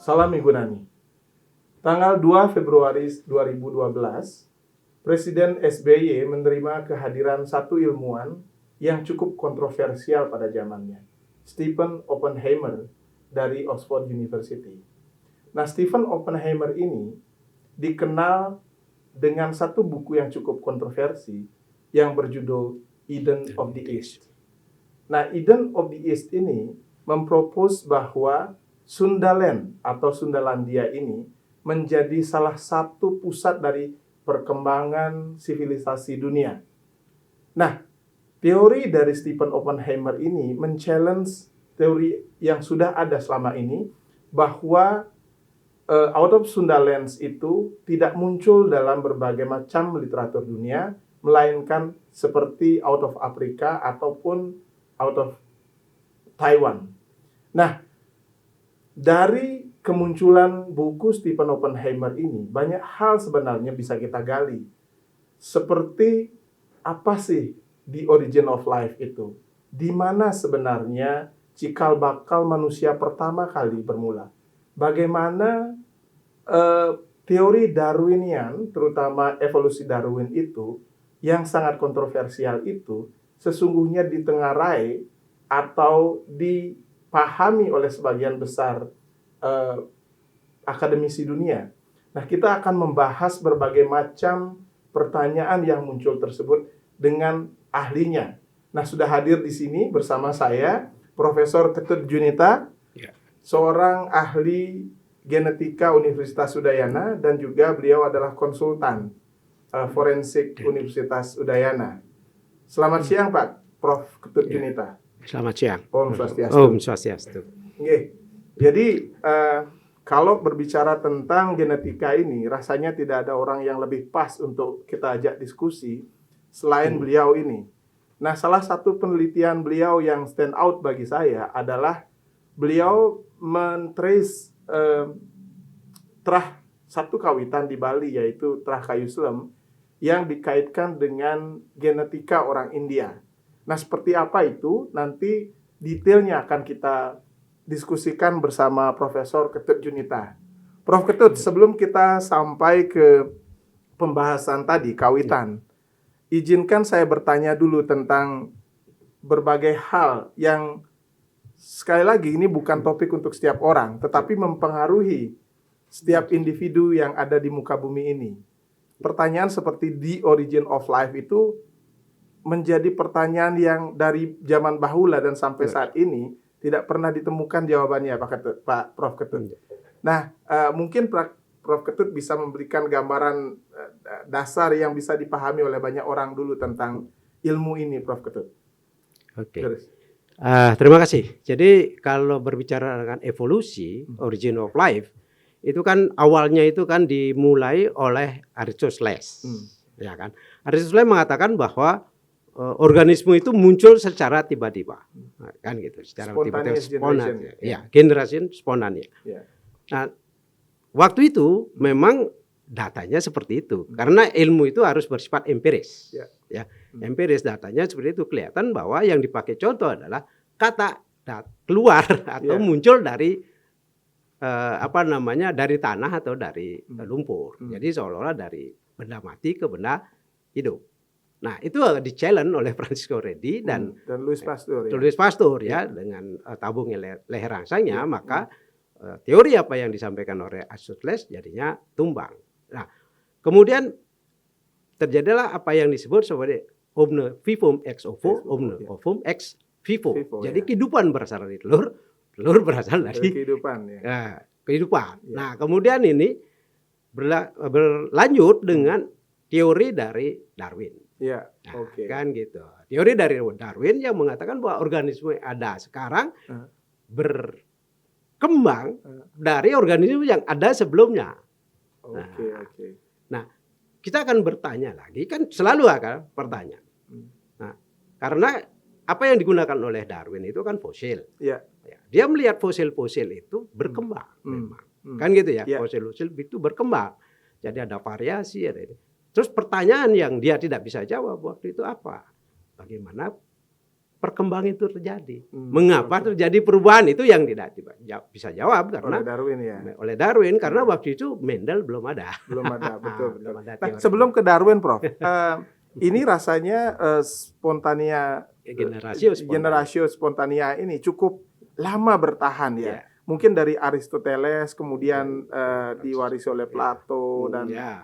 Salam Minggu Nani. Tanggal 2 Februari 2012, Presiden SBY menerima kehadiran satu ilmuwan yang cukup kontroversial pada zamannya, Stephen Oppenheimer dari Oxford University. Nah, Stephen Oppenheimer ini dikenal dengan satu buku yang cukup kontroversi yang berjudul Eden of the East. Nah, Eden of the East ini mempropos bahwa Sundaland atau Sundalandia ini menjadi salah satu pusat dari perkembangan sivilisasi dunia. Nah, teori dari Stephen Oppenheimer ini men-challenge teori yang sudah ada selama ini bahwa out of Sundalands itu tidak muncul dalam berbagai macam literatur dunia, melainkan seperti out of Afrika ataupun out of Taiwan. Nah, dari kemunculan buku Stephen Oppenheimer ini, banyak hal sebenarnya bisa kita gali. Seperti apa sih the origin of life itu? Di mana sebenarnya cikal bakal manusia pertama kali bermula? Bagaimana teori Darwinian, terutama evolusi Darwin itu, yang sangat kontroversial itu, sesungguhnya ditengarai atau dipahami oleh sebagian besar akademisi dunia. Nah, kita akan membahas berbagai macam pertanyaan yang muncul tersebut dengan ahlinya. Nah, sudah hadir di sini bersama saya Profesor Ketut Junita, seorang ahli genetika Universitas Udayana, dan juga beliau adalah konsultan forensik Universitas Udayana. Selamat siang, Pak Prof. Ketut Junita. Selamat siang. Om Swastiastu. Om Swastiastu. Jadi kalau berbicara tentang genetika ini, rasanya tidak ada orang yang lebih pas untuk kita ajak diskusi selain beliau ini. Nah, salah satu penelitian beliau yang stand out bagi saya adalah beliau men-trace terah satu kawitan di Bali, yaitu terah kayu selem, yang dikaitkan dengan genetika orang India. Nah, seperti apa itu? Nanti detailnya akan kita diskusikan bersama Profesor Ketut Junita. Prof. Ketut, sebelum kita sampai ke pembahasan tadi, kawitan, izinkan saya bertanya dulu tentang berbagai hal yang sekali lagi ini bukan topik untuk setiap orang, tetapi mempengaruhi setiap individu yang ada di muka bumi ini. Pertanyaan seperti the origin of life itu menjadi pertanyaan yang dari zaman bahula dan sampai saat ini tidak pernah ditemukan jawabannya, Pak Prof. Ketut. Nah, mungkin Prof. Ketut bisa memberikan gambaran dasar yang bisa dipahami oleh banyak orang dulu tentang ilmu ini, Prof. Ketut. Oke. Terima kasih. Jadi kalau berbicara dengan evolusi, origin of life, itu kan awalnya itu kan dimulai oleh Aristoteles, ya kan? Aristoteles mengatakan bahwa organisme itu muncul secara tiba-tiba, kan gitu, secara tiba-tiba, spontan, ya, generasi spontan ya. Nah, waktu itu memang datanya seperti itu, karena ilmu itu harus bersifat empiris, ya, empiris datanya seperti itu, kelihatan bahwa yang dipakai contoh adalah kata keluar atau muncul dari dari tanah atau dari lumpur, jadi seolah-olah dari benda mati ke benda hidup. Nah, itu di-challenge oleh Francisco Redi dan Louis Pasteur, Louis Pasteur ya, dengan tabung leher rangsangnya, maka teori apa yang disampaikan oleh Aristoteles jadinya tumbang. Nah, kemudian terjadilah apa yang disebut sebagai omne vivum ex ovo, omne ovum ex vivo. Jadi kehidupan berasal dari telur, telur berasal dari kehidupan. Kehidupan. Nah, kemudian ini berlanjut dengan teori dari Darwin. Kan gitu. Teori dari Darwin yang mengatakan bahwa organisme yang ada sekarang berkembang dari organisme yang ada sebelumnya. Nah, kita akan bertanya lagi, kan selalu akan pertanyaan. Nah, karena apa yang digunakan oleh Darwin itu kan fosil. Dia melihat fosil-fosil itu berkembang, memang. Kan gitu ya, fosil-fosil itu berkembang. Jadi ada variasi, ada ini. Terus pertanyaan yang dia tidak bisa jawab waktu itu apa? Bagaimana perkembangan itu terjadi. Hmm, Mengapa betul. terjadi perubahan itu yang tidak bisa jawab Oleh karena Darwin ya. oleh Darwin karena waktu itu Mendel belum ada. Belum ada, betul. Belum ada Nah, teori. sebelum ke Darwin, Prof, ini rasanya spontania generatio spontania ini cukup lama bertahan ya. Ya. Mungkin dari Aristoteles, kemudian diwarisi oleh Plato dan ya.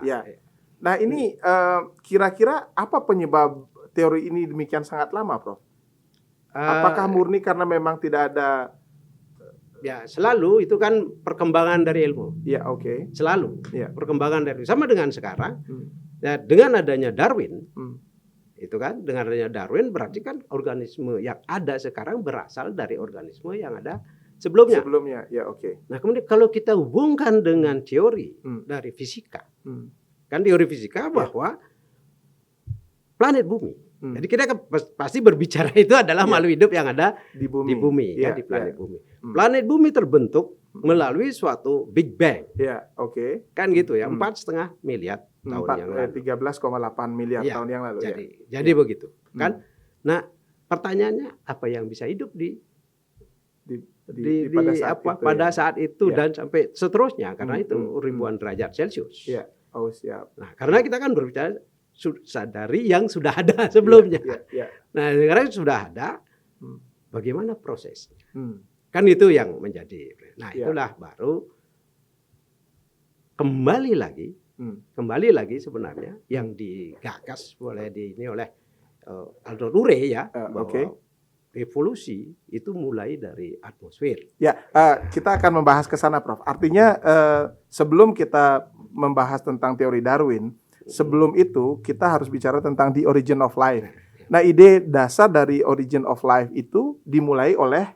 Nah, ini kira-kira apa penyebab teori ini demikian sangat lama, Prof? Apakah murni karena memang tidak ada? Ya, selalu itu kan perkembangan dari ilmu. Ya, oke. Selalu Ya. perkembangan dari sama dengan sekarang. Hmm. Ya, dengan adanya Darwin, Hmm. itu kan dengan adanya Darwin berarti kan organisme yang ada sekarang berasal dari organisme yang ada sebelumnya. Sebelumnya, ya, oke. Nah, kemudian kalau kita hubungkan dengan teori Hmm. dari fisika, Hmm. kan teori fisika bahwa planet bumi. Hmm. Jadi kita kan pasti berbicara itu adalah makhluk hidup yang ada Di bumi. di bumi, Ya, ya, di planet ya. bumi. Hmm. Planet bumi terbentuk melalui suatu Big Bang, Ya, oke. kan gitu ya, Hmm. 4,5 miliar tahun yang lalu. 13,8 miliar Ya, tahun yang lalu ya. Jadi begitu, kan? Nah, pertanyaannya apa yang bisa hidup di pada saat itu, pada ya. saat itu Ya. dan sampai seterusnya karena itu Hmm. ribuan derajat Celcius. Ya, oh siap. Nah, karena kita kan berbicara dari yang sudah ada sebelumnya. Ya, ya. Nah, sekarang sudah ada, Hmm. bagaimana prosesnya? Hmm. Kan itu yang menjadi. Nah, Ya. itulah baru kembali lagi sebenarnya yang digagas oleh Aldous Huxley ya, bahwa oke. evolusi itu mulai dari atmosfer. Ya, kita akan membahas ke sana, Prof. Artinya sebelum kita membahas tentang teori Darwin, sebelum itu kita harus bicara tentang the origin of life. Nah, ide dasar dari origin of life itu dimulai oleh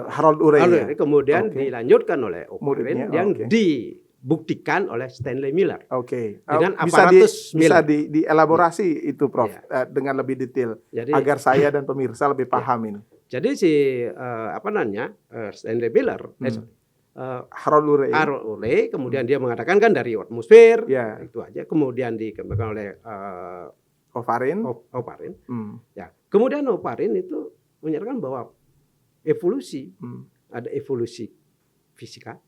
Harold Urey. Ya? Kemudian Oke. dilanjutkan oleh Muridnya, O'Brien yang oke. dibuktikan oleh Stanley Miller. Oke. Dengan Bisa aparatus bisa Miller. dielaborasi itu, Prof, Ya. dengan lebih detail Jadi agar saya dan pemirsa lebih paham ini. Jadi Stanley Miller, Harold Urey. Harold Urey, kemudian dia mengatakan kan dari atmosfer, Ya. itu aja. Kemudian dikembangkan oleh O'Brien. O'Brien. Hmm. Ya. Kemudian O'Brien itu menyatakan bahwa evolusi, Hmm. ada evolusi fisika,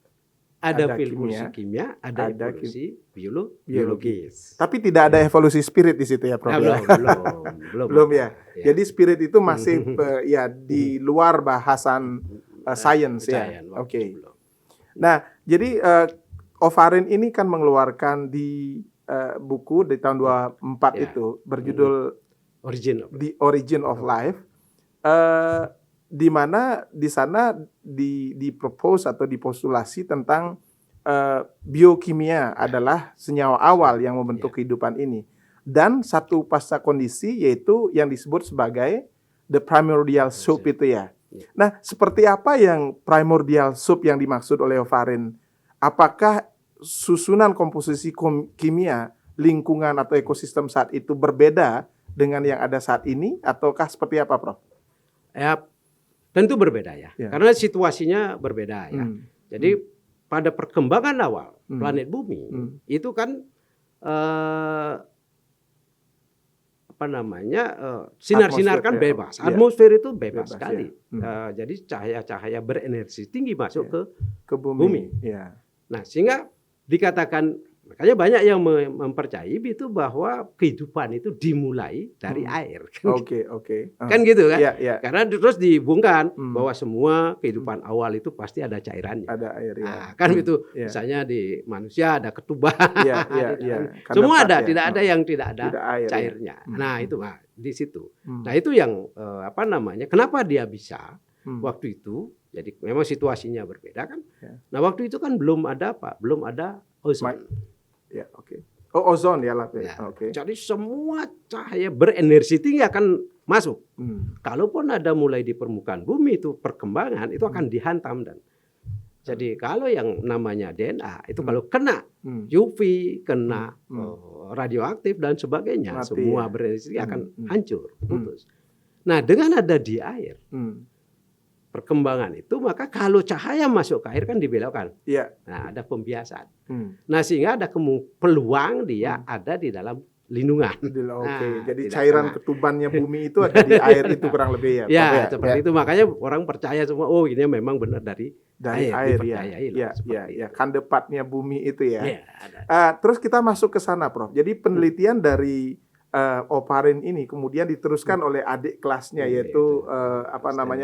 ada Ada evolusi kimia, ada ada evolusi biologis. Tapi tidak ada evolusi spirit di situ ya, Prof. Nah, belum. Belum ya. Ya. Jadi spirit itu masih ya di luar bahasan science ya. Percayaan, Oke. waktu belum. Nah, jadi O'Brien ini kan mengeluarkan di buku di tahun 24 Ya. itu berjudul Origin of The Origin of Life, di mana di sana dipropose atau dipostulasi tentang biokimia adalah senyawa awal yang membentuk kehidupan ini, dan satu pasca kondisi yaitu yang disebut sebagai the primordial soup itu ya. Nah, seperti apa yang primordial soup yang dimaksud oleh O'Brien? Apakah susunan komposisi kimia lingkungan atau ekosistem saat itu berbeda dengan yang ada saat ini, ataukah seperti apa, Prof? Ya, tentu berbeda ya. Ya. Karena situasinya berbeda ya. Jadi pada perkembangan awal planet bumi itu kan sinar-sinar kan Atmosfer, ya. bebas. Iya. Atmosfer itu bebas Bebas, sekali. ya. Jadi cahaya-cahaya berenergi tinggi masuk Ke bumi. bumi. Ya. Nah, sehingga dikatakan, makanya banyak yang mempercayai itu bahwa kehidupan itu dimulai dari air. Oke. Kan gitu kan? Ya, ya. Karena terus dihubungkan bahwa semua kehidupan awal itu pasti ada cairannya. Ada air ya. Nah, kan itu Ya. misalnya di manusia ada ketubah. Iya, iya, di iya. dalam. Kan Semua dapat ada, ya. tidak ada yang tidak ada Tidak air, ya. cairnya. Nah, itu di situ. Hmm. Nah, itu yang kenapa dia bisa Hmm. waktu itu. Jadi memang situasinya berbeda kan. Ya. Nah, waktu itu kan belum ada ozon. Ya, oke. Oh, ozon ya, lapis. Ya. Oke. Jadi semua cahaya berenergi tinggi akan masuk. Kalaupun ada mulai di permukaan bumi itu perkembangan itu akan dihantam dan jadi kalau yang namanya DNA itu kalau kena UV, kena radioaktif dan sebagainya, Mati, semua ya. berenergi akan hancur, putus. Nah, dengan ada di air perkembangan itu, maka kalau cahaya masuk ke air kan dibelokkan. Iya. Nah, ada pembiasan. Nah, sehingga ada peluang dia ada di dalam lindungan. Oke, Nah, jadi tidak cairan kena. ketubannya bumi itu ada di air itu kurang lebih ya, Prof, Ya, seperti itu. Makanya orang percaya semua, oh ini memang benar dari air ya, dipercayai lah, ya, seperti ya, itu. kandepatnya bumi itu ya. Ya, ada. Terus kita masuk ke sana, Prof. Jadi penelitian dari Oparin ini kemudian diteruskan oleh adik kelasnya yaitu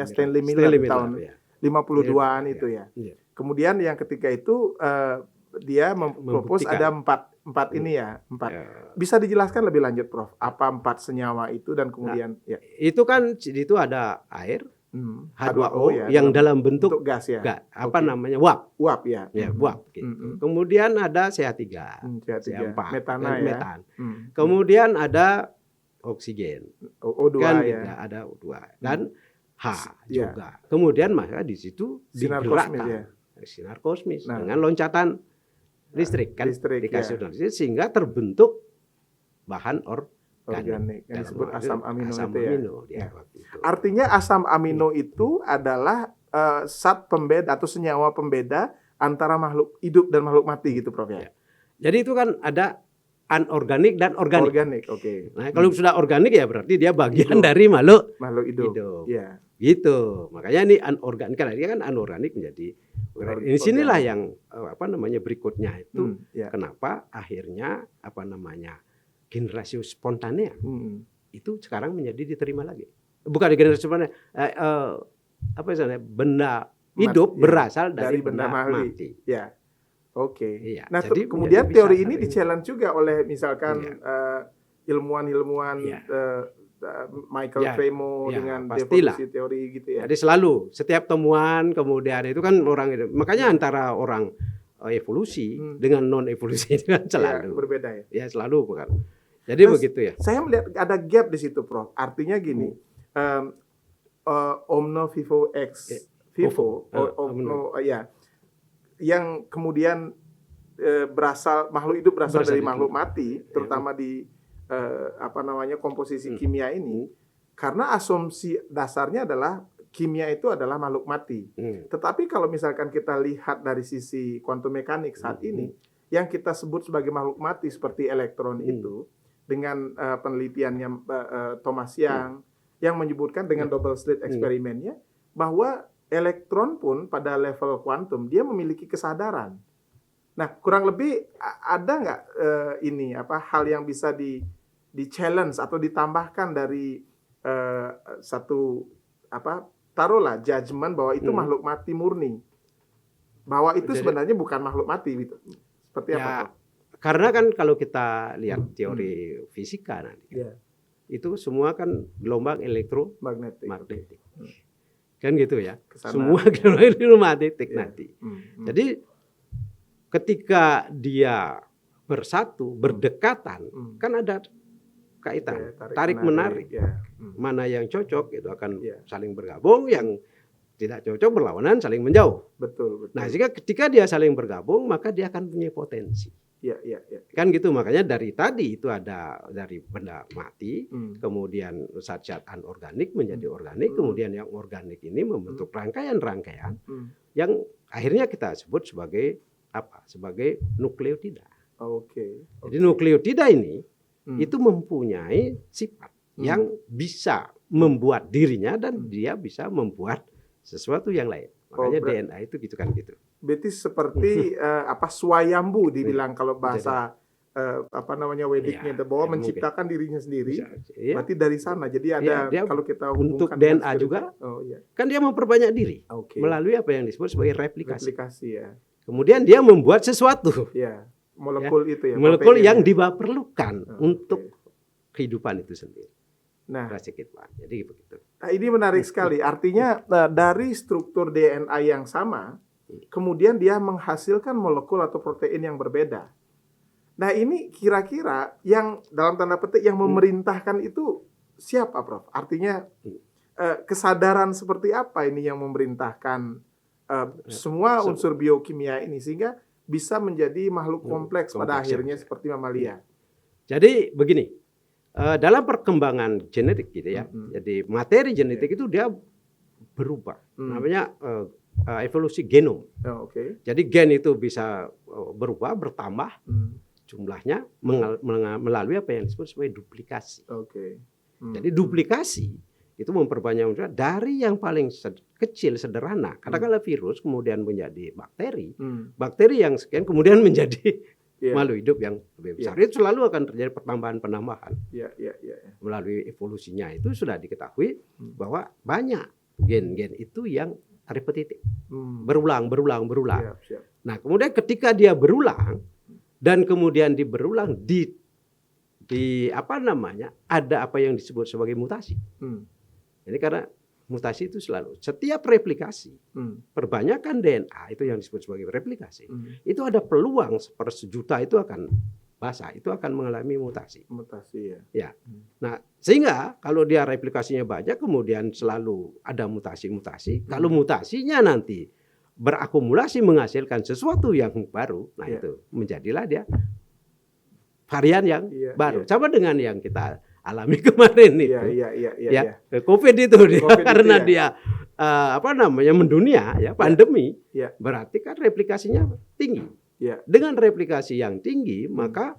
Stanley Miller di tahun ya. 52-an Ya, itu ya. ya. Kemudian yang ketiga itu dia mempropos ada empat ini ya, empat. Ya. Bisa dijelaskan lebih lanjut, Prof. Apa 4 senyawa itu dan kemudian ya. Itu kan itu ada air H2O ya, yang dalam bentuk gas ya. Apa namanya? Uap. Uap ya. Ya, uap gitu. Kemudian ada CH3, CH4, CH4, metana ya. metan. Kemudian ada oksigen. O2 kan ya. juga ada O2 dan H Ya. juga. Kemudian maka di situ Sinar kosmis digerakkan ya. sinar kosmis Nah. dengan loncatan listrik kan dikasih ya. listrik sehingga terbentuk bahan Organik yang disebut asam amino asam itu ya. amino dia waktu itu. Artinya asam amino itu adalah zat pembeda atau senyawa pembeda antara makhluk hidup dan makhluk mati gitu, Prof ya. Jadi itu kan ada anorganik dan organik. Organik, oke. Nah, kalau sudah organik ya berarti dia bagian Hidup. dari makhluk hidup. hidup. Ya. Gitu. Makanya ini anorganik kan dia kan anorganik menjadi ini sinilah yang berikutnya itu Ya. kenapa akhirnya generasi spontanea itu sekarang menjadi diterima lagi. Bukan generasi spontanea benda hidup berasal dari benda mati. Ya. Oke. Iya, Nah, jadi kemudian bisa teori ini saling- di-challenge juga oleh misalkan ilmuwan-ilmuwan Iya. Michael Ya, Cremo ya, dengan pastilah. definisi teori gitu ya. Jadi selalu setiap temuan kemudian itu kan orang itu. Makanya antara orang evolusi dengan non evolusi itu kan selalu berbeda ya. Ya selalu bukan. Jadi Terus, begitu ya. Saya melihat ada gap di situ, Prof. Artinya gini, omno vivo ex vivo, yang kemudian makhluk hidup berasal dari makhluk mati, terutama di komposisi kimia ini, karena asumsi dasarnya adalah kimia itu adalah makhluk mati. Tetapi kalau misalkan kita lihat dari sisi kuantum mekanik saat ini, yang kita sebut sebagai makhluk mati seperti elektron itu, dengan penelitiannya Thomas Young, yang menyebutkan dengan double slit eksperimennya, bahwa elektron pun pada level kuantum dia memiliki kesadaran. Nah, kurang lebih ada nggak hal yang bisa di challenge atau ditambahkan dari taruhlah judgement bahwa itu makhluk mati murni, bahwa itu sebenarnya bukan makhluk mati gitu. Seperti apa, Pak? Karena kan kalau kita lihat teori fisika nanti, itu semua kan gelombang elektromagnetik. Kan gitu ya. Kesana. Semua gelombang elektromagnetik nanti. Jadi ketika dia bersatu, berdekatan, kan ada kaitan, tarik menarik. Mana yang cocok itu akan saling bergabung, yang tidak cocok berlawanan saling menjauh. Betul. Nah, jika ketika dia saling bergabung, maka dia akan punya potensi. Kan gitu, makanya dari tadi itu ada dari benda mati, kemudian zat-zat anorganik menjadi organik, kemudian yang organik ini membentuk rangkaian-rangkaian yang akhirnya kita sebut sebagai apa? Sebagai nukleotida. Jadi nukleotida ini itu mempunyai sifat yang bisa membuat dirinya dan dia bisa membuat sesuatu yang lain. Makanya DNA itu gitu kan gitu. Berarti seperti swayambu dibilang kalau bahasa Wediknya bahwa menciptakan dirinya sendiri. Berarti dari sana. Jadi ada kalau kita untuk DNA juga kan dia memperbanyak diri melalui apa yang disebut sebagai replikasi. Kemudian dia membuat sesuatu. Molekul itu ya. Molekul yang diperlukan untuk kehidupan itu sendiri. Nah, jadi begitu. Nah, ini menarik sekali. Artinya dari struktur DNA yang sama, kemudian dia menghasilkan molekul atau protein yang berbeda. Nah, ini kira-kira yang dalam tanda petik yang memerintahkan itu siapa, Prof? Artinya kesadaran seperti apa ini yang memerintahkan semua unsur biokimia ini sehingga bisa menjadi makhluk kompleks pada akhirnya seperti mamalia. Jadi begini, dalam perkembangan genetik gitu ya, jadi materi genetik itu dia berubah, namanya evolusi genom. Jadi gen itu bisa berubah, bertambah, jumlahnya melalui apa yang disebut sebagai duplikasi. Oke. Jadi duplikasi itu memperbanyak dari yang paling kecil sederhana, katakanlah virus kemudian menjadi bakteri, bakteri yang sekian kemudian menjadi makhluk hidup yang lebih besar. Itu selalu akan terjadi penambahan. Melalui evolusinya itu sudah diketahui bahwa banyak gen-gen itu yang repetitif, berulang. Nah, kemudian ketika dia berulang dan kemudian berulang ada apa yang disebut sebagai mutasi. Jadi karena mutasi itu selalu setiap replikasi, perbanyakan DNA itu yang disebut sebagai replikasi. Itu ada peluang per sejuta itu akan itu akan mengalami mutasi. Ya. Nah, sehingga kalau dia replikasinya banyak kemudian selalu ada mutasi-mutasi. Kalau mutasinya nanti berakumulasi menghasilkan sesuatu yang baru, nah itu menjadilah dia varian yang baru. Sama dengan yang kita alami kemarin itu, COVID itu karena dia mendunia, pandemi, berarti kan replikasinya tinggi. Dengan replikasi yang tinggi, maka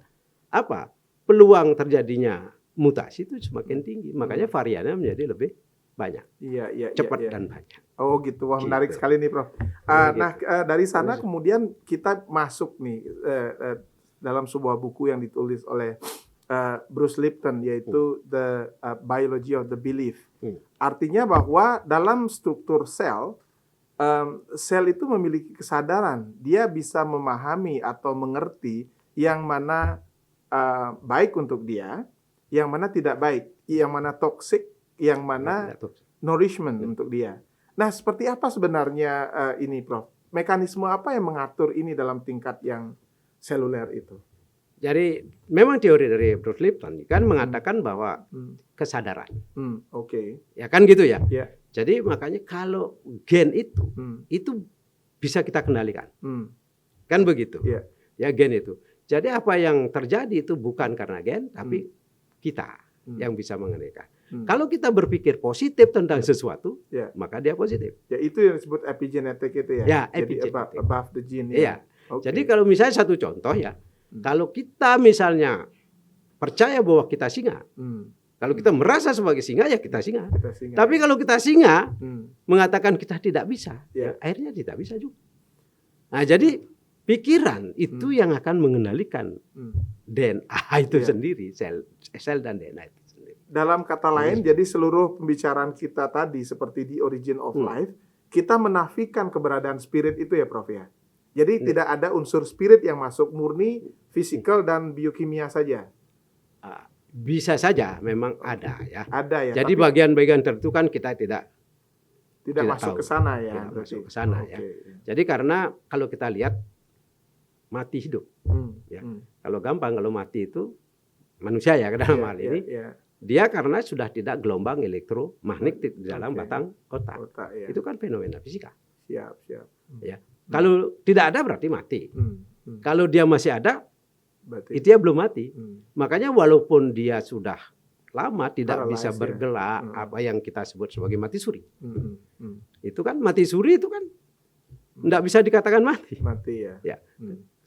peluang terjadinya mutasi itu semakin tinggi, makanya variannya menjadi lebih banyak, cepat dan banyak. Oh gitu, wah menarik sekali nih Prof. Dari sana kemudian kita masuk nih dalam sebuah buku yang ditulis oleh Bruce Lipton, yaitu The Biology of the Belief. Artinya bahwa dalam struktur sel, sel itu memiliki kesadaran. Dia bisa memahami atau mengerti yang mana baik untuk dia, yang mana tidak baik, yang mana toksik, yang mana nourishment untuk dia. Nah, seperti apa sebenarnya ini, Prof? Mekanisme apa yang mengatur ini dalam tingkat yang seluler itu? Jadi memang teori dari Bruce Lipton kan mengatakan bahwa kesadaran, ya kan gitu ya. Jadi makanya kalau gen itu bisa kita kendalikan, kan begitu. Ya gen itu. Jadi apa yang terjadi itu bukan karena gen, tapi kita yang bisa mengendalikan. Kalau kita berpikir positif tentang sesuatu, maka dia positif. Ya itu yang disebut epigenetik itu ya. Ya, jadi epigenetik. above the gene. Iya. Jadi kalau misalnya satu contoh ya. Kalau kita misalnya percaya bahwa kita singa, kalau kita merasa sebagai singa ya kita singa. Tapi kalau kita singa mengatakan kita tidak bisa, ya akhirnya tidak bisa juga. Nah jadi pikiran itu yang akan mengendalikan DNA itu sendiri, sel dan DNA itu sendiri. Dalam kata lain, jadi seluruh pembicaraan kita tadi seperti di Origin of Life, kita menafikan keberadaan spirit itu ya Prof ya. Jadi tidak ada unsur spirit yang masuk, murni fisikal dan biokimia saja. Bisa saja memang ada ya. Ada ya. Jadi bagian-bagian tertentu kan kita tidak masuk ke sana ya. Tidak masuk ke sana ya. Jadi karena kalau kita lihat mati hidup, ya. Kalau gampang kalau mati itu manusia ya dalam hal ini, dia karena sudah tidak gelombang elektromagnetik di dalam batang otak. Itu kan fenomena fisika. Siap. Ya. Kalau tidak ada berarti mati. Kalau dia masih ada, berarti dia belum mati. Makanya walaupun dia sudah lama tidak bisa bergerak, apa yang kita sebut sebagai mati suri. Itu kan mati suri itu kan tidak bisa dikatakan mati. Mati ya.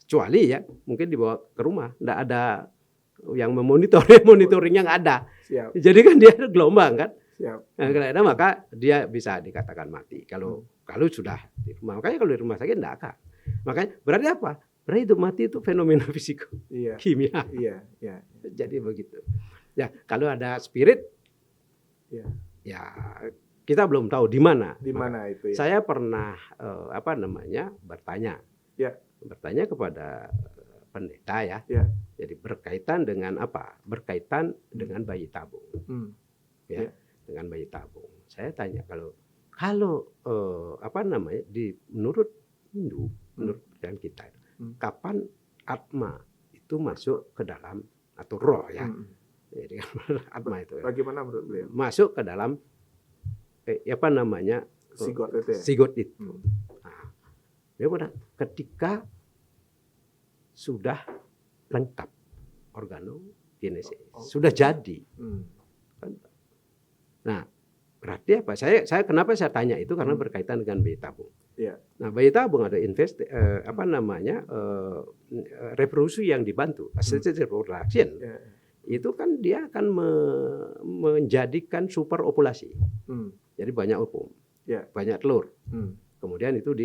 Kecuali ya mungkin dibawa ke rumah, tidak ada yang monitoringnya nggak ada. Siap. Jadi kan dia ada gelombang kan. Nah, karena maka dia bisa dikatakan mati. Kalau sudah di rumah, makanya kalau di rumah sakit tidak akan. Makanya berarti apa? Berarti hidup mati itu fenomena fisik, kimia. Jadi begitu. Ya kalau ada spirit, ya kita belum tahu di mana. Di mana itu ya. Saya pernah bertanya kepada pendeta ya. Jadi berkaitan dengan apa? Berkaitan dengan bayi tabung. Dengan bayi tabung. Saya tanya kalau menurut Hindu, menurut dan kita, kapan atma itu masuk ke dalam atau roh ya? Jadi atma itu. Bagaimana menurut beliau? Masuk ke dalam Sigot itu ya? Sigot itu. Nah, bagaimana? Ketika sudah lengkap organogenesis, sudah jadi. Nah, Berarti apa? Kenapa saya tanya itu karena berkaitan dengan bayi tabung. Ya. Nah, bayi tabung ada reproduksi yang dibantu, assisted reproduction. Ya. Itu kan dia akan menjadikan super ovulasi. Jadi banyak ovum, banyak telur. Kemudian itu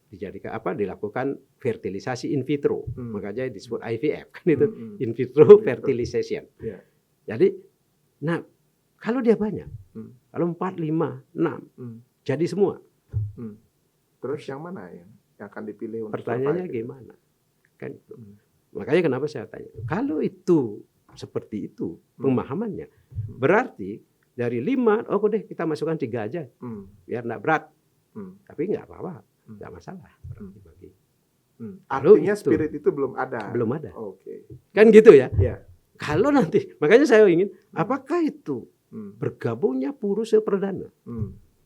dijadikan dilakukan fertilisasi in vitro. Makanya disebut IVF kan itu in vitro fertilization. Ya. Jadi, nah kalau dia banyak, kalau 4, 5, 6, jadi semua. Terus yang mana yang akan dipilih untuk pertanyaannya gimana? Kan itu. Makanya kenapa saya tanya. Kalau itu seperti itu pemahamannya, berarti dari 5, deh kita masukkan 3 aja, biar enggak berat. Tapi enggak apa-apa, enggak masalah. Berarti bagi. Artinya spirit itu belum ada. Belum ada. Oke. Kan gitu ya. Ya. Kalau nanti, makanya saya ingin, apakah itu bergabungnya purusa perdana?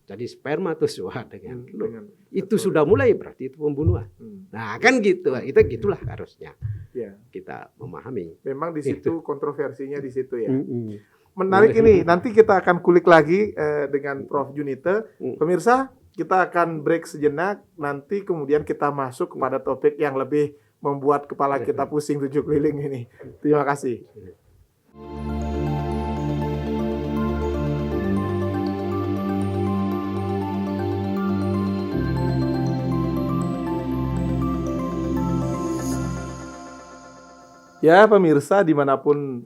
Jadi spermatozoa dengan telur. Itu sudah mulai berarti itu pembunuhan. Nah kan gitu, itu gitulah harusnya kita memahami. Memang di situ kontroversinya di situ ya. Menarik ini, nanti kita akan kulik lagi dengan Prof. Junite. Pemirsa, kita akan break sejenak, nanti kemudian kita masuk kepada topik yang lebih membuat kepala kita pusing 7 keliling ini. Terima kasih. Ya pemirsa dimanapun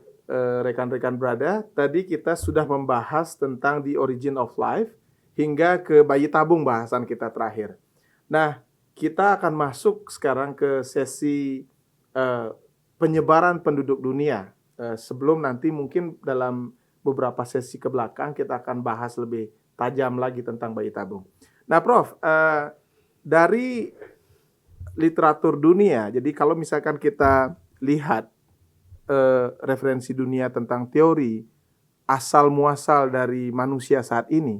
rekan-rekan berada, tadi kita sudah membahas tentang the origin of life hingga ke bayi tabung bahasan kita terakhir. Nah, kita akan masuk sekarang ke sesi penyebaran penduduk dunia. Sebelum nanti mungkin dalam beberapa sesi ke belakang kita akan bahas lebih tajam lagi tentang bayi tabung. Nah Prof, dari literatur dunia, jadi kalau misalkan kita lihat referensi dunia tentang teori asal muasal dari manusia saat ini,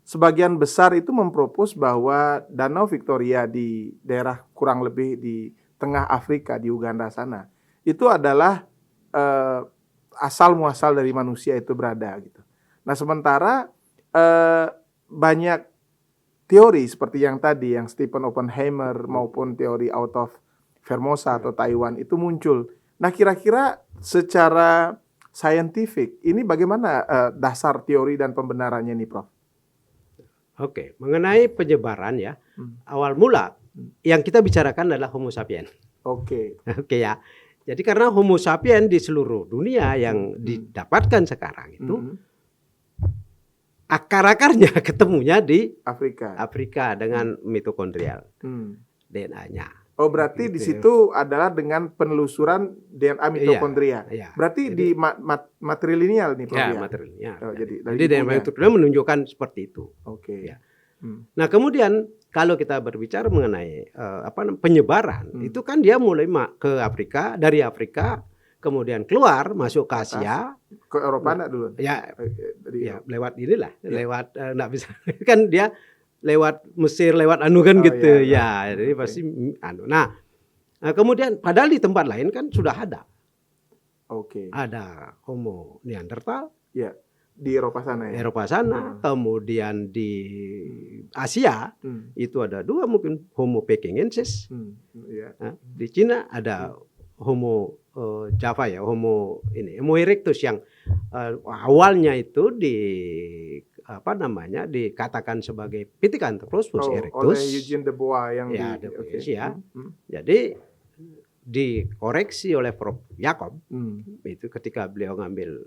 sebagian besar itu mempropos bahwa Danau Victoria di daerah kurang lebih di tengah Afrika, di Uganda sana, itu adalah asal muasal dari manusia itu berada gitu. Nah sementara banyak teori seperti yang tadi, yang Stephen Oppenheimer maupun teori out of Formosa atau Taiwan itu muncul. Nah kira-kira secara saintifik ini bagaimana dasar teori dan pembenarannya nih Prof? Oke, mengenai penyebaran ya, awal mula yang kita bicarakan adalah Homo sapiens. Oke. Oke ya. Jadi karena Homo sapiens di seluruh dunia yang didapatkan sekarang itu akar-akarnya ketemunya di Afrika dengan mitokondrial DNA-nya. Oh berarti di situ adalah dengan penelusuran DNA mitokondria. Iya. Berarti jadi, di matrilineal nih Prof. Ya, matrilineal. Oh, jadi DNA mitokondria menunjukkan seperti itu. Oke. Ya. Nah kemudian kalau kita berbicara mengenai penyebaran, itu kan dia mulai ke Afrika, dari Afrika kemudian keluar masuk ke Asia, ke Eropa enggak dulu? Ya, lewat inilah, lewat enggak bisa kan dia lewat Mesir, lewat kan gitu ya. Jadi pasti Nah, kemudian padahal di tempat lain kan sudah ada. Oke. Ada Homo Neanderthal. Ya. Di Eropa sana ya. Eropa sana, kemudian di Asia itu ada 2 mungkin Homo pekingensis. Di Cina ada Homo Java ya, Homo erectus yang awalnya itu dikatakan sebagai Pithecanthropus erectus oleh Eugene de Bois yang Jadi dikoreksi oleh Prof. Jacob itu ketika beliau ngambil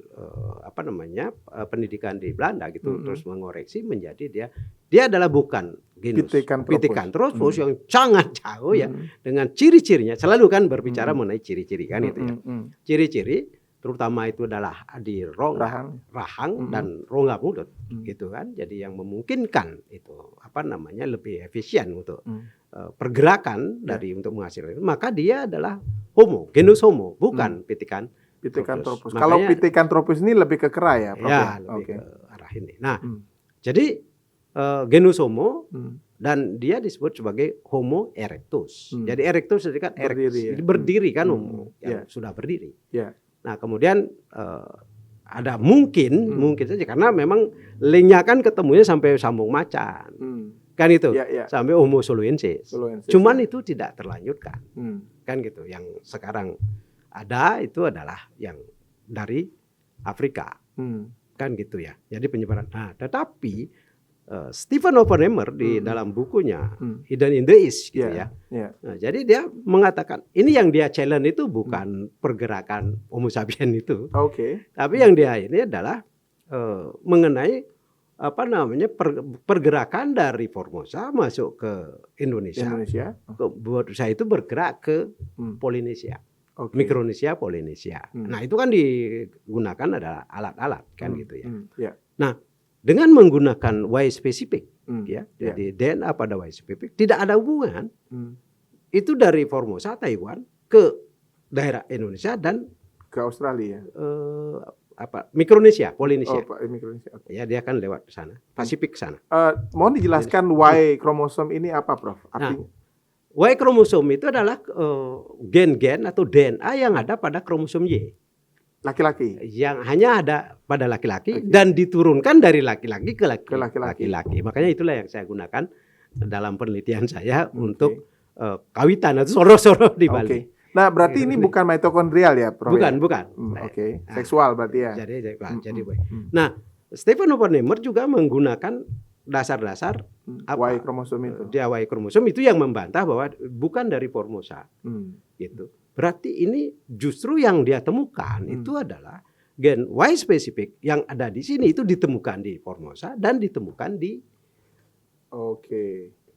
pendidikan di Belanda gitu, terus mengoreksi menjadi dia adalah bukan genus Pithecanthropus yang sangat jauh ya dengan ciri-cirinya, selalu kan berbicara mengenai ciri-ciri kan itu ya. Ciri-ciri terutama itu adalah di rahang dan rongga mulut gitu kan. Jadi yang memungkinkan itu lebih efisien untuk pergerakan untuk menghasilkan. Maka dia adalah Homo, genus Homo, bukan Pithecanthropus. Kalau Pithecanthropus ini lebih ke kera ya, Prof? Ya, lebih ke arah ini. Nah, jadi genus Homo dan dia disebut sebagai Homo erectus. Jadi erectus itu kan berdiri kan Homo yang sudah berdiri. Yeah. Nah kemudian ada mungkin saja karena memang linknya kan ketemunya sampai sambung macan. Kan itu. Sampai Homo soluensis. Cuman itu tidak terlanjutkan. Kan gitu. Yang sekarang ada itu adalah yang dari Afrika. Kan gitu ya. Jadi penyebaran. Nah, tetapi Stephen Oppenheimer di dalam bukunya Hidden in the East gitu ya. Nah, jadi dia mengatakan ini yang dia challenge itu bukan pergerakan Homo sapiens itu. Tapi yang dia ini adalah mengenai apa namanya pergerakan dari Formosa masuk ke Indonesia. Buat saya itu bergerak ke Polinesia. Mikronesia, Polinesia. Nah, itu kan digunakan adalah alat-alat kan gitu ya. Nah, dengan menggunakan Y spesifik, ya, jadi DNA pada Y spesifik tidak ada hubungan itu dari Formosa, Taiwan ke daerah Indonesia dan ke Australia. Mikronesia, Polinesia. Mikronesia. Ya, dia kan lewat ke sana, Pasifik ke sana. Mohon dijelaskan Y kromosom ini apa, Prof? Artinya? Y kromosom itu adalah gen-gen atau DNA yang ada pada kromosom Y. Laki-laki. Yang hanya ada pada laki-laki dan diturunkan dari laki-laki ke laki-laki. Makanya itulah yang saya gunakan dalam penelitian saya untuk kawitan atau soro-soro di Bali. Nah, berarti ini bukan mitokondrial ya, Prof? Bukan. Seksual berarti ya. Jadi Nah, Stephen Oppenheimer juga menggunakan dasar-dasar Y kromosom itu. Y kromosom itu yang membantah bahwa bukan dari Formosa. Gitu. Berarti ini justru yang dia temukan itu adalah gen Y spesifik yang ada di sini itu ditemukan di Formosa dan ditemukan di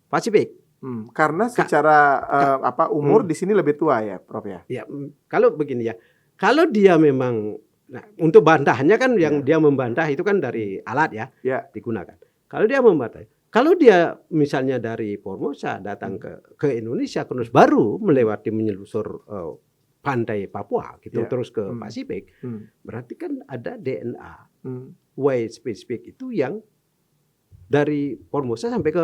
Pasifik. Karena secara umur di sini lebih tua ya, Prof ya. Ya, kalau begini ya. Kalau dia memang untuk bantahannya kan yang dia membantah itu kan dari alat ya. Digunakan. Kalau dia membantah, kalau dia misalnya dari Formosa datang ke Indonesia terus baru melewati menyelusur pantai Papua gitu terus ke Pasifik, berarti kan ada DNA Y spesifik itu yang dari Formosa sampai ke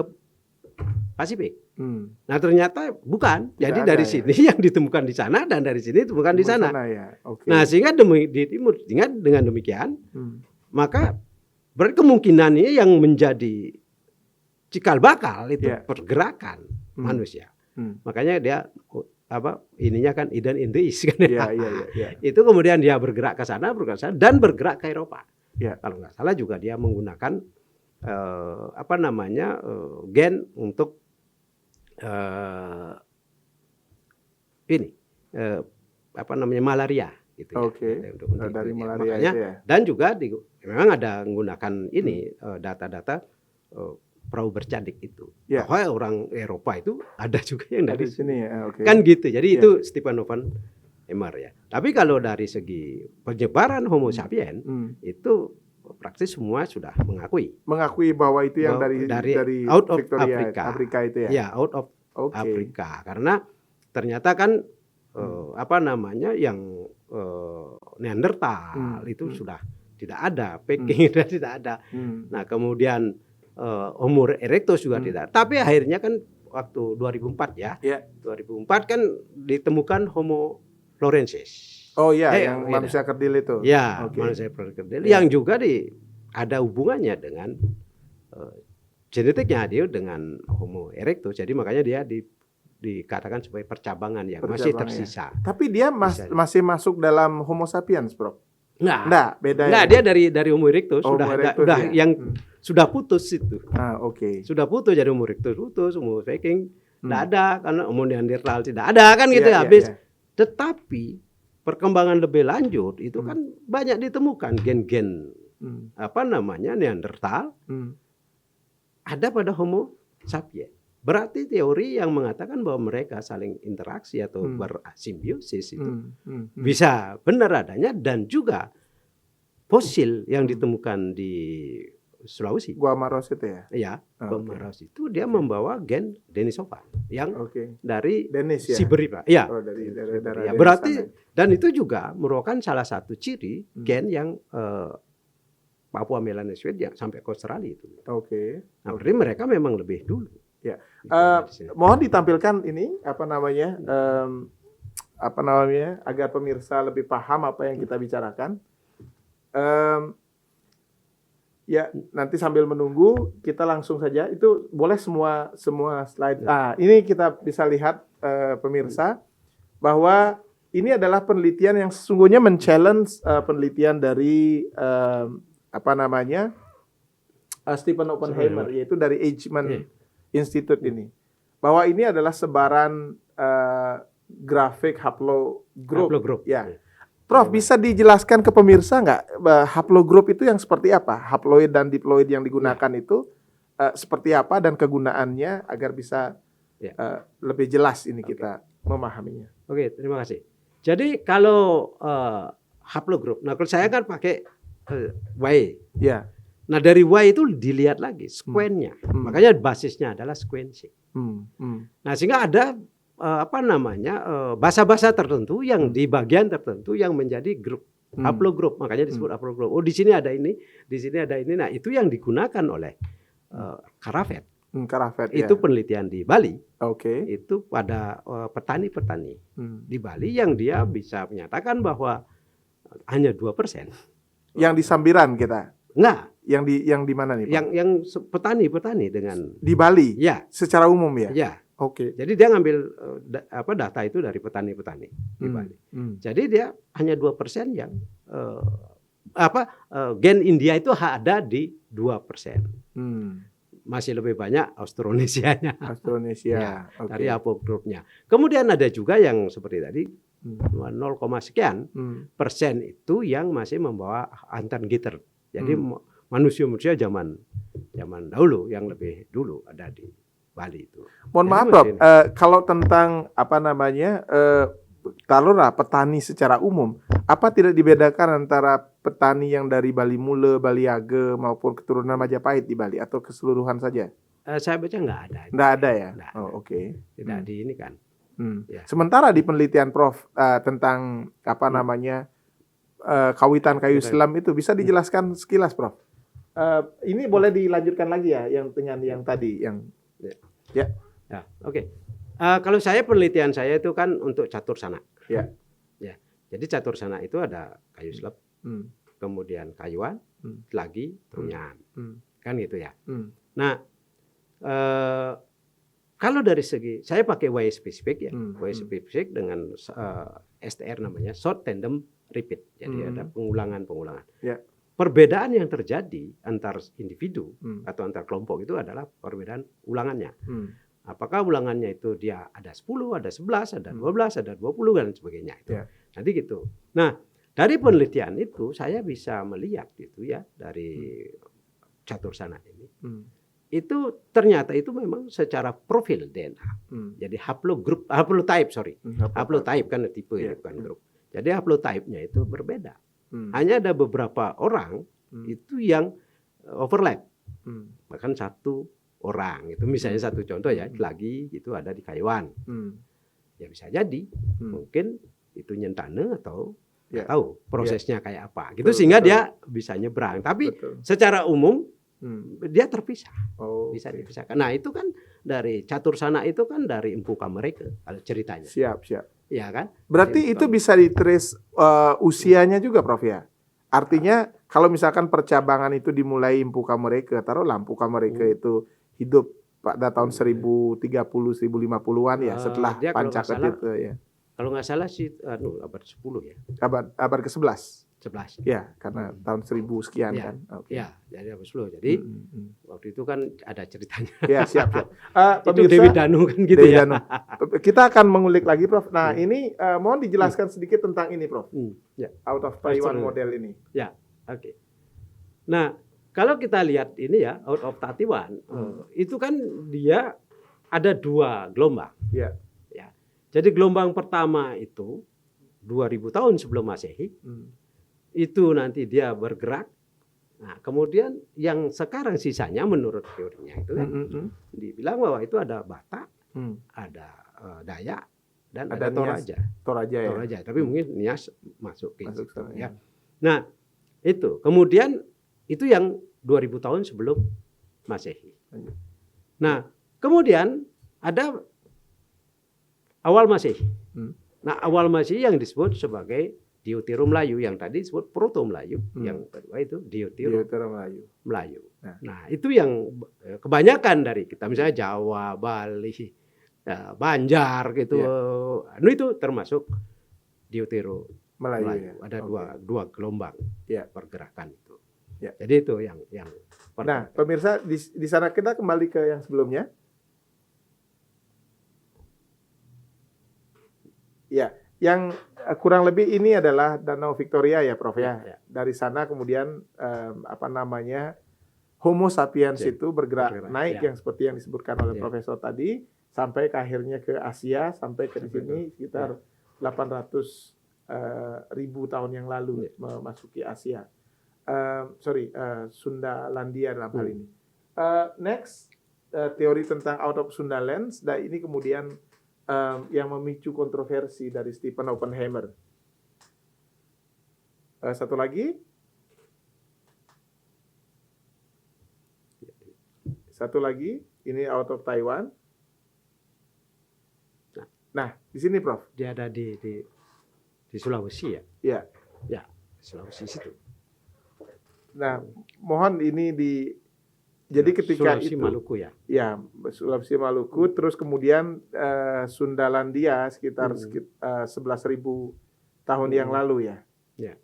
Pasifik. Nah, ternyata bukan. Jadi dari sini yang ditemukan di sana dan dari sini ditemukan di sana. Nah, sehingga di timur, dengan demikian maka berarti kemungkinan ini yang menjadi cikal bakal itu pergerakan manusia. Makanya dia ininya kan Hidden in the East kan. Itu kemudian dia bergerak ke sana dan bergerak ke Eropa. Kalau nggak salah juga dia menggunakan gen untuk malaria gitu untuk dari itu, malaria makanya itu ya. Dan juga memang ada menggunakan data-data perahu bercadik itu. Bahwa orang Eropa itu ada juga yang dari sini ya. Kan gitu. Jadi itu Stephen Oppenheimer ya. Tapi kalau dari segi penyebaran Homo sapiens itu praktis semua sudah mengakui bahwa itu yang dari out of Victoria, Afrika itu ya. Ya, out of Afrika. Karena ternyata kan yang Neanderthal itu sudah tidak ada, Peking sudah tidak ada. Nah, kemudian Homo erectus juga tidak. Tapi akhirnya kan waktu 2004 ya. 2004 kan ditemukan Homo florensis. Yang manusia kerdil itu. Ya, manusia kerdil yang juga ada hubungannya dengan genetiknya dia dengan Homo erectus. Jadi makanya dia dikatakan sebagai percabangan yang masih tersisa. Tapi dia masih masuk dalam Homo sapiens, Bro. Nggak, beda. Nggak, dia dari Homo erectus sudah putus itu. Sudah putus, jadi Homo erectus putus, Homo Viking tidak ada, karena Homo Neanderthal tidak ada kan gitu habis. Tetapi perkembangan lebih lanjut itu kan banyak ditemukan gen-gen Neanderthal ada pada Homo sapiens. Berarti teori yang mengatakan bahwa mereka saling interaksi atau bersimbiosis itu bisa benar adanya, dan juga fosil yang ditemukan di Sulawesi. Gua Maros itu ya? Iya, Gua Maros itu dia membawa gen Denisovan yang dari Denis, ya? Siberia. Iya. Dari berarti sana. Dan itu juga merupakan salah satu ciri gen yang Papua Melanesia yang sampai ke Australia itu. Nah, berarti mereka memang lebih dulu. Ya. Mohon ditampilkan ini agar pemirsa lebih paham apa yang kita bicarakan. Ya, nanti sambil menunggu kita langsung saja. Itu boleh semua slide. Ini kita bisa lihat pemirsa bahwa ini adalah penelitian yang sesungguhnya men-challenge penelitian dari Stephen Oppenheimer, yaitu dari Eichmann Institute ini. Bahwa ini adalah sebaran grafik haplogroup. Ya. Prof, bisa dijelaskan ke pemirsa nggak haplogroup itu yang seperti apa? Haploid dan diploid yang digunakan itu seperti apa dan kegunaannya agar bisa lebih jelas ini kita memahaminya. Oke, terima kasih. Jadi kalau haplogroup, nah kalau saya kan pakai Y. Ya. Nah dari Y itu dilihat lagi sequence-nya. Makanya basisnya adalah sequencing. Nah sehingga ada bahasa-bahasa tertentu yang di bagian tertentu yang menjadi grup haplogroup, makanya disebut haplogroup. Oh di sini ada ini, di sini ada ini. Nah itu yang digunakan oleh Karavet. Itu penelitian di Bali. Itu pada petani-petani di Bali yang dia bisa menyatakan bahwa hanya 2%. Yang di Sambiran kita? Enggak. Yang di mana nih, Pak? Yang petani-petani dengan di Bali. Ya. Secara umum ya. Ya. Jadi dia ngambil data itu dari petani-petani di Bali. Jadi dia hanya 2% yang gen India itu ada di 2%. Masih lebih banyak Austronesianya. Ya, dari haplogroup-nya. Kemudian ada juga yang seperti tadi 0, sekian persen itu yang masih membawa Antengiter. Jadi manusia zaman dahulu yang lebih dulu ada di Bali itu. Mohon maaf, Prof. Kalau tentang taruhlah petani secara umum, apa tidak dibedakan antara petani yang dari Bali Mule, Bali Age maupun keturunan Majapahit di Bali atau keseluruhan saja? Saya baca nggak ada. Nggak ada ya? Tidak di ini kan. Ya. Sementara di penelitian Prof tentang kawitan kayu selam itu bisa dijelaskan sekilas, Prof? Ini boleh dilanjutkan lagi ya, yang dengan yang tadi yang oke. Kalau saya penelitian saya itu kan untuk catur sana. Ya. Jadi catur sana itu ada kayu selep, kemudian kayuan, lagi trunyan, kan gitu ya. Nah, kalau dari segi saya pakai Y spesifik ya, Y spesifik dengan STR namanya short tandem repeat. Jadi ada pengulangan. Ya. Perbedaan yang terjadi antar individu atau antar kelompok itu adalah perbedaan ulangannya. Apakah ulangannya itu dia ada 10, ada 11, ada 12, ada 20 dan sebagainya itu. Nanti gitu. Nah, dari penelitian itu saya bisa melihat gitu ya dari catur sana ini. Itu ternyata itu memang secara profil DNA. Jadi haplotype kan tipe itu bukan grup. Jadi haplotype-nya itu berbeda. Hanya ada beberapa orang itu yang overlap. Bahkan satu orang itu misalnya satu contoh ya lagi gitu ada di kayuan. Ya bisa jadi mungkin itu nyentane atau tahu prosesnya kayak apa gitu sehingga dia bisa nyebrang. Tapi secara umum dia terpisah. Bisa dipisahkan. Nah, itu kan dari catur sana itu kan dari empu mereka ceritanya. Siap. Ya kan? Berarti itu bisa di-trace usianya juga, Prof ya? Artinya kalau misalkan percabangan itu dimulai empu mereka, taruhlah empu mereka itu hidup pada tahun 1030, 1050-an ya, setelah Pancaketit ya. Kalau nggak salah sih abad 10 ya. Abad ke-11. 11. Ya, karena tahun 1000 sekian kan. Ya, jadi abad 10. Jadi waktu itu kan ada ceritanya. Ya, siap. Itu Dewi Danu kan gitu ya. Danu. Kita akan mengulik lagi, Prof. Nah, ini mohon dijelaskan sedikit tentang ini, Prof. Out of Taiwan model ini. Ya, oke. Nah, kalau kita lihat ini ya, out of Taiwan, itu kan dia ada 2 gelombang. Ya. Jadi gelombang pertama itu 2000 tahun sebelum Masehi. Itu nanti dia bergerak. Nah, kemudian yang sekarang sisanya menurut teorinya itu kan dibilang bahwa itu ada Batak, ada Dayak dan ada Toraja. Tapi mungkin Nias masuk ke situ ya. Nah, itu. Kemudian itu yang 2000 tahun sebelum Masehi. Nah, kemudian ada awal Masehi. Nah, awal Masehi yang disebut sebagai Deutero Melayu, yang tadi disebut Proto Melayu, yang kedua itu Deutero Melayu. Nah, itu yang kebanyakan dari kita, misalnya Jawa, Bali, Banjar gitu, itu termasuk Deutero Melayu. Ada dua gelombang pergerakan itu. Jadi itu yang Nah, pemirsa, di sana kita kembali ke yang sebelumnya. Ya, yang kurang lebih ini adalah Danau Victoria ya, Prof ya. Dari sana kemudian Homo sapiens itu bergerak naik yang seperti yang disebutkan oleh Profesor tadi, sampai ke akhirnya ke Asia, sampai ke di sini sekitar 800.000 tahun yang lalu memasuki Asia. Sundalandia dalam hal ini. Next, teori tentang out of Sundalands, dan ini kemudian yang memicu kontroversi dari Stephen Oppenheimer. Satu lagi. Ini out of Taiwan. Nah, di sini Prof. Dia ada di Sulawesi ya? Iya. Ya, Sulawesi situ. Nah, mohon ini jadi ketika Sulawesi itu Maluku ya. Ya, Sulawesi Maluku, terus kemudian Sundalandia sekitar 11.000 tahun yang lalu ya. Ya.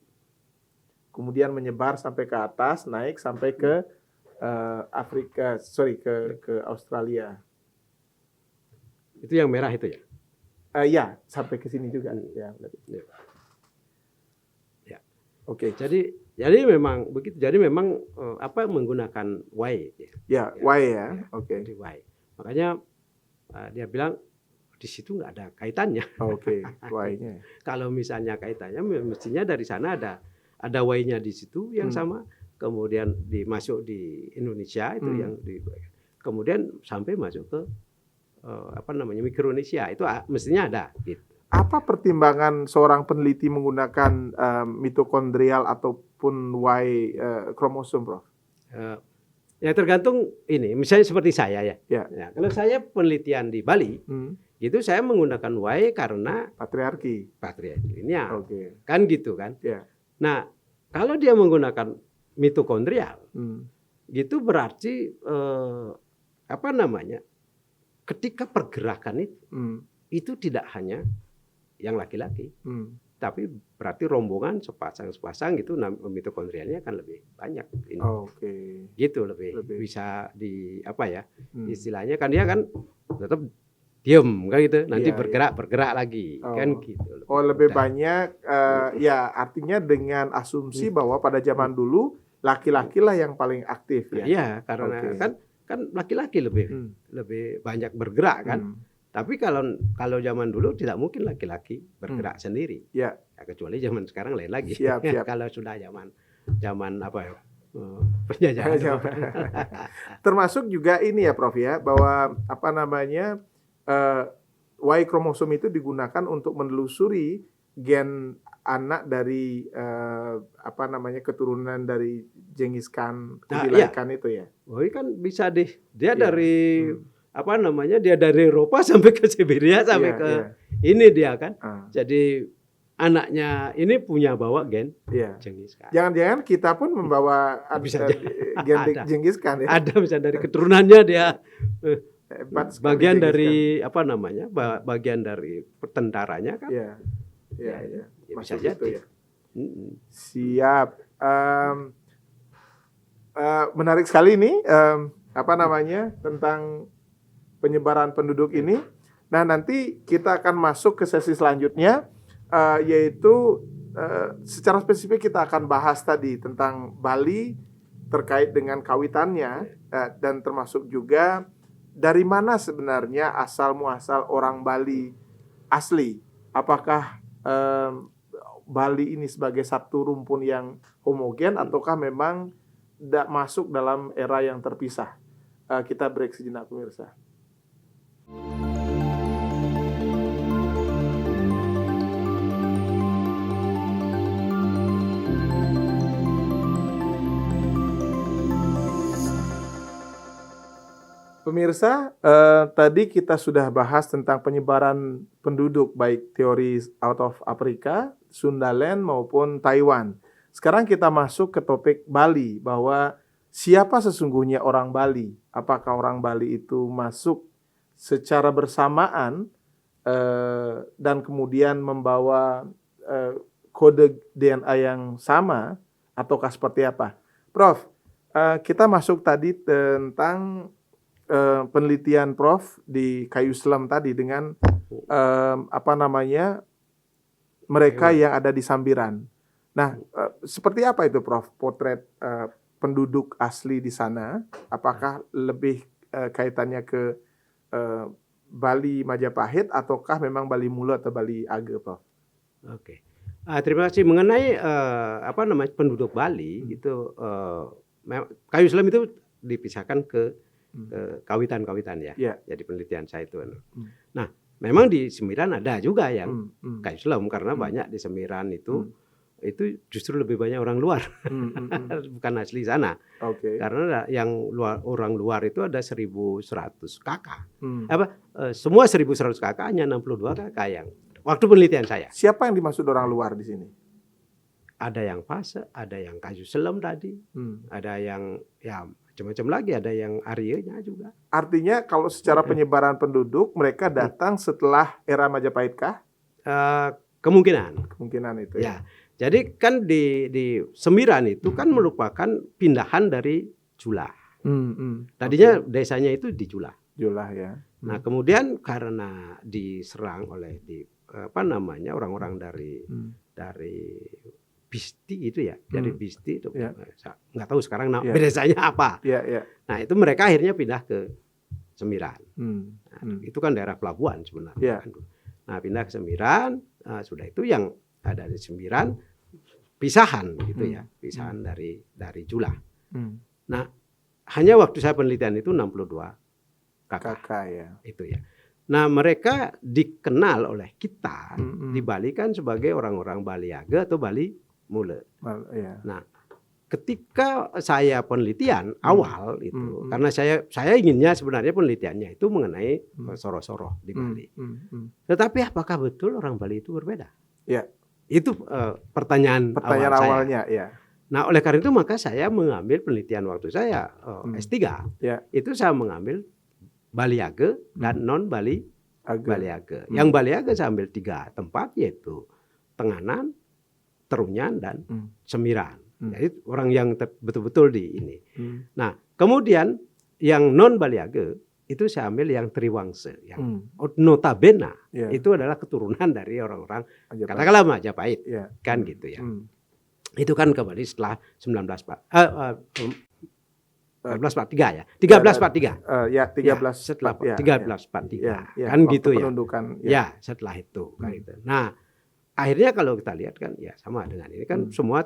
Kemudian menyebar sampai ke atas, naik sampai ke ke Australia. Itu yang merah itu ya? Ya, sampai ke sini juga. Ya. Oke. Jadi memang begitu. Jadi memang menggunakan Y. Ya, Y ya. Oke. Y. Makanya dia bilang di situ nggak ada kaitannya. Oke, Y-nya. Kalau misalnya kaitannya, mestinya dari sana ada Y-nya di situ yang sama. Kemudian masuk di Indonesia itu yang kemudian sampai masuk ke Mikronesia itu mestinya ada. Gitu. Apa pertimbangan seorang peneliti menggunakan mitokondrial ataupun Y kromosom, Prof? Ya tergantung ini. Misalnya seperti saya ya. Ya, kalau saya penelitian di Bali, itu saya menggunakan Y karena patriarki ini ya. Okay. Kan gitu kan. Yeah. Nah, kalau dia menggunakan mitokondrial, gitu berarti ketika pergerakan itu tidak hanya yang laki-laki, tapi berarti rombongan sepasang gitu, mitokondrialnya akan lebih banyak. Gitu lebih bisa istilahnya kan dia kan tetap diem kan gitu, nanti bergerak lagi kan gitu. Lebih banyak artinya dengan asumsi bahwa pada zaman dulu laki-laki lah yang paling aktif ya. Iya, karena kan laki-laki lebih banyak bergerak kan. Tapi kalau zaman dulu tidak mungkin laki-laki bergerak sendiri. Ya, kecuali zaman sekarang lain lagi. Siap. Kalau sudah zaman penjajahan. Termasuk juga ini ya Prof ya, bahwa Y kromosom itu digunakan untuk menelusuri gen anak dari keturunan dari Genghis Khan, Kubilai Khan itu ya. Oh, kan bisa dia dari dia dari Eropa sampai ke Siberia sampai ke ini dia kan. Jadi anaknya ini punya bawa gen Genghis Khan. Jangan-jangan kita pun membawa gen Genghis Khan ya. Ada misalnya dari keturunannya dia bagian dari bagian dari tentaranya kan. Iya. Bisa jadi. Ya. Siap. Menarik sekali ini tentang penyebaran penduduk ini. Nah, nanti kita akan masuk ke sesi selanjutnya, yaitu secara spesifik kita akan bahas tadi tentang Bali terkait dengan kawitannya, dan termasuk juga dari mana sebenarnya asal muasal orang Bali asli. Apakah Bali ini sebagai satu rumpun yang homogen ataukah memang masuk dalam era yang terpisah? Kita break sejenak pemirsa. Pemirsa, tadi kita sudah bahas tentang penyebaran penduduk baik teori out of Afrika, Sundaland maupun Taiwan. Sekarang kita masuk ke topik Bali, bahwa siapa sesungguhnya orang Bali? Apakah orang Bali itu masuk secara bersamaan dan kemudian membawa kode DNA yang sama, ataukah seperti apa? Prof, kita masuk tadi tentang penelitian Prof di Kayu Selam tadi dengan mereka yang ada di Sambiran. Nah, seperti apa itu Prof? Potret penduduk asli di sana, apakah lebih kaitannya ke Bali Majapahit ataukah memang Bali Mulu atau Bali Age, Prof? Oke. Terima kasih. Mengenai penduduk Bali itu Kayu Selam itu dipisahkan ke kawitan-kawitan ya. Jadi penelitian saya itu. Nah, memang di Sembiran ada juga yang Kayu Selam, karena banyak di Sembiran itu justru lebih banyak orang luar, bukan asli sana. Karena yang orang luar itu ada 1.100 kakak. Semua 1.100 kakak, hanya 62 kakak yang waktu penelitian saya. Siapa yang dimaksud orang luar di sini? Ada yang Pase, ada yang Kayu Selam tadi, ada yang ya macam-macam lagi, ada yang Aryanya juga. Artinya kalau secara penyebaran penduduk mereka datang setelah era Majapahit kah? Kemungkinan itu ya. Jadi kan di Sembiran itu kan merupakan pindahan dari Julah. Tadinya desanya itu di Julah. Ya. Nah, kemudian karena diserang oleh orang-orang dari Bisti itu ya, dari Bisti itu nggak tahu sekarang desanya apa. Nah, itu mereka akhirnya pindah ke Sembiran. Nah, itu kan daerah pelabuhan sebenarnya. Nah, pindah ke Sembiran, sudah itu yang ada di Sembiran pisahan gitu ya, pisahan dari Julah. Nah, hanya waktu saya penelitian itu 62 kakak ya. Itu ya. Nah, mereka dikenal oleh kita di Bali kan sebagai orang-orang Bali Age atau Bali Mule. Nah, ketika saya penelitian awal itu, karena saya inginnya sebenarnya penelitiannya itu mengenai Soro-Soro di Bali. Tetapi apakah betul orang Bali itu berbeda? Itu pertanyaan awalnya. Nah, oleh karena itu maka saya mengambil penelitian waktu saya S3. Itu saya mengambil Bali Age dan non Bali Age. Yang Bali Age saya ambil 3 tempat, yaitu Tenganan, Terunyan dan Sembiran. Jadi orang yang betul-betul di ini. Nah, kemudian yang non Bali Age itu saya ambil yang Triwangse, yang notabene itu adalah keturunan dari orang-orang katakanlah Majapahit, kan gitu ya. Itu kan kembali setelah 1343 ya. 1343. Setelah 1343. Kan gitu ya. Ya, setelah itu kan itu. Nah, akhirnya kalau kita lihat kan ya sama dengan ini kan semua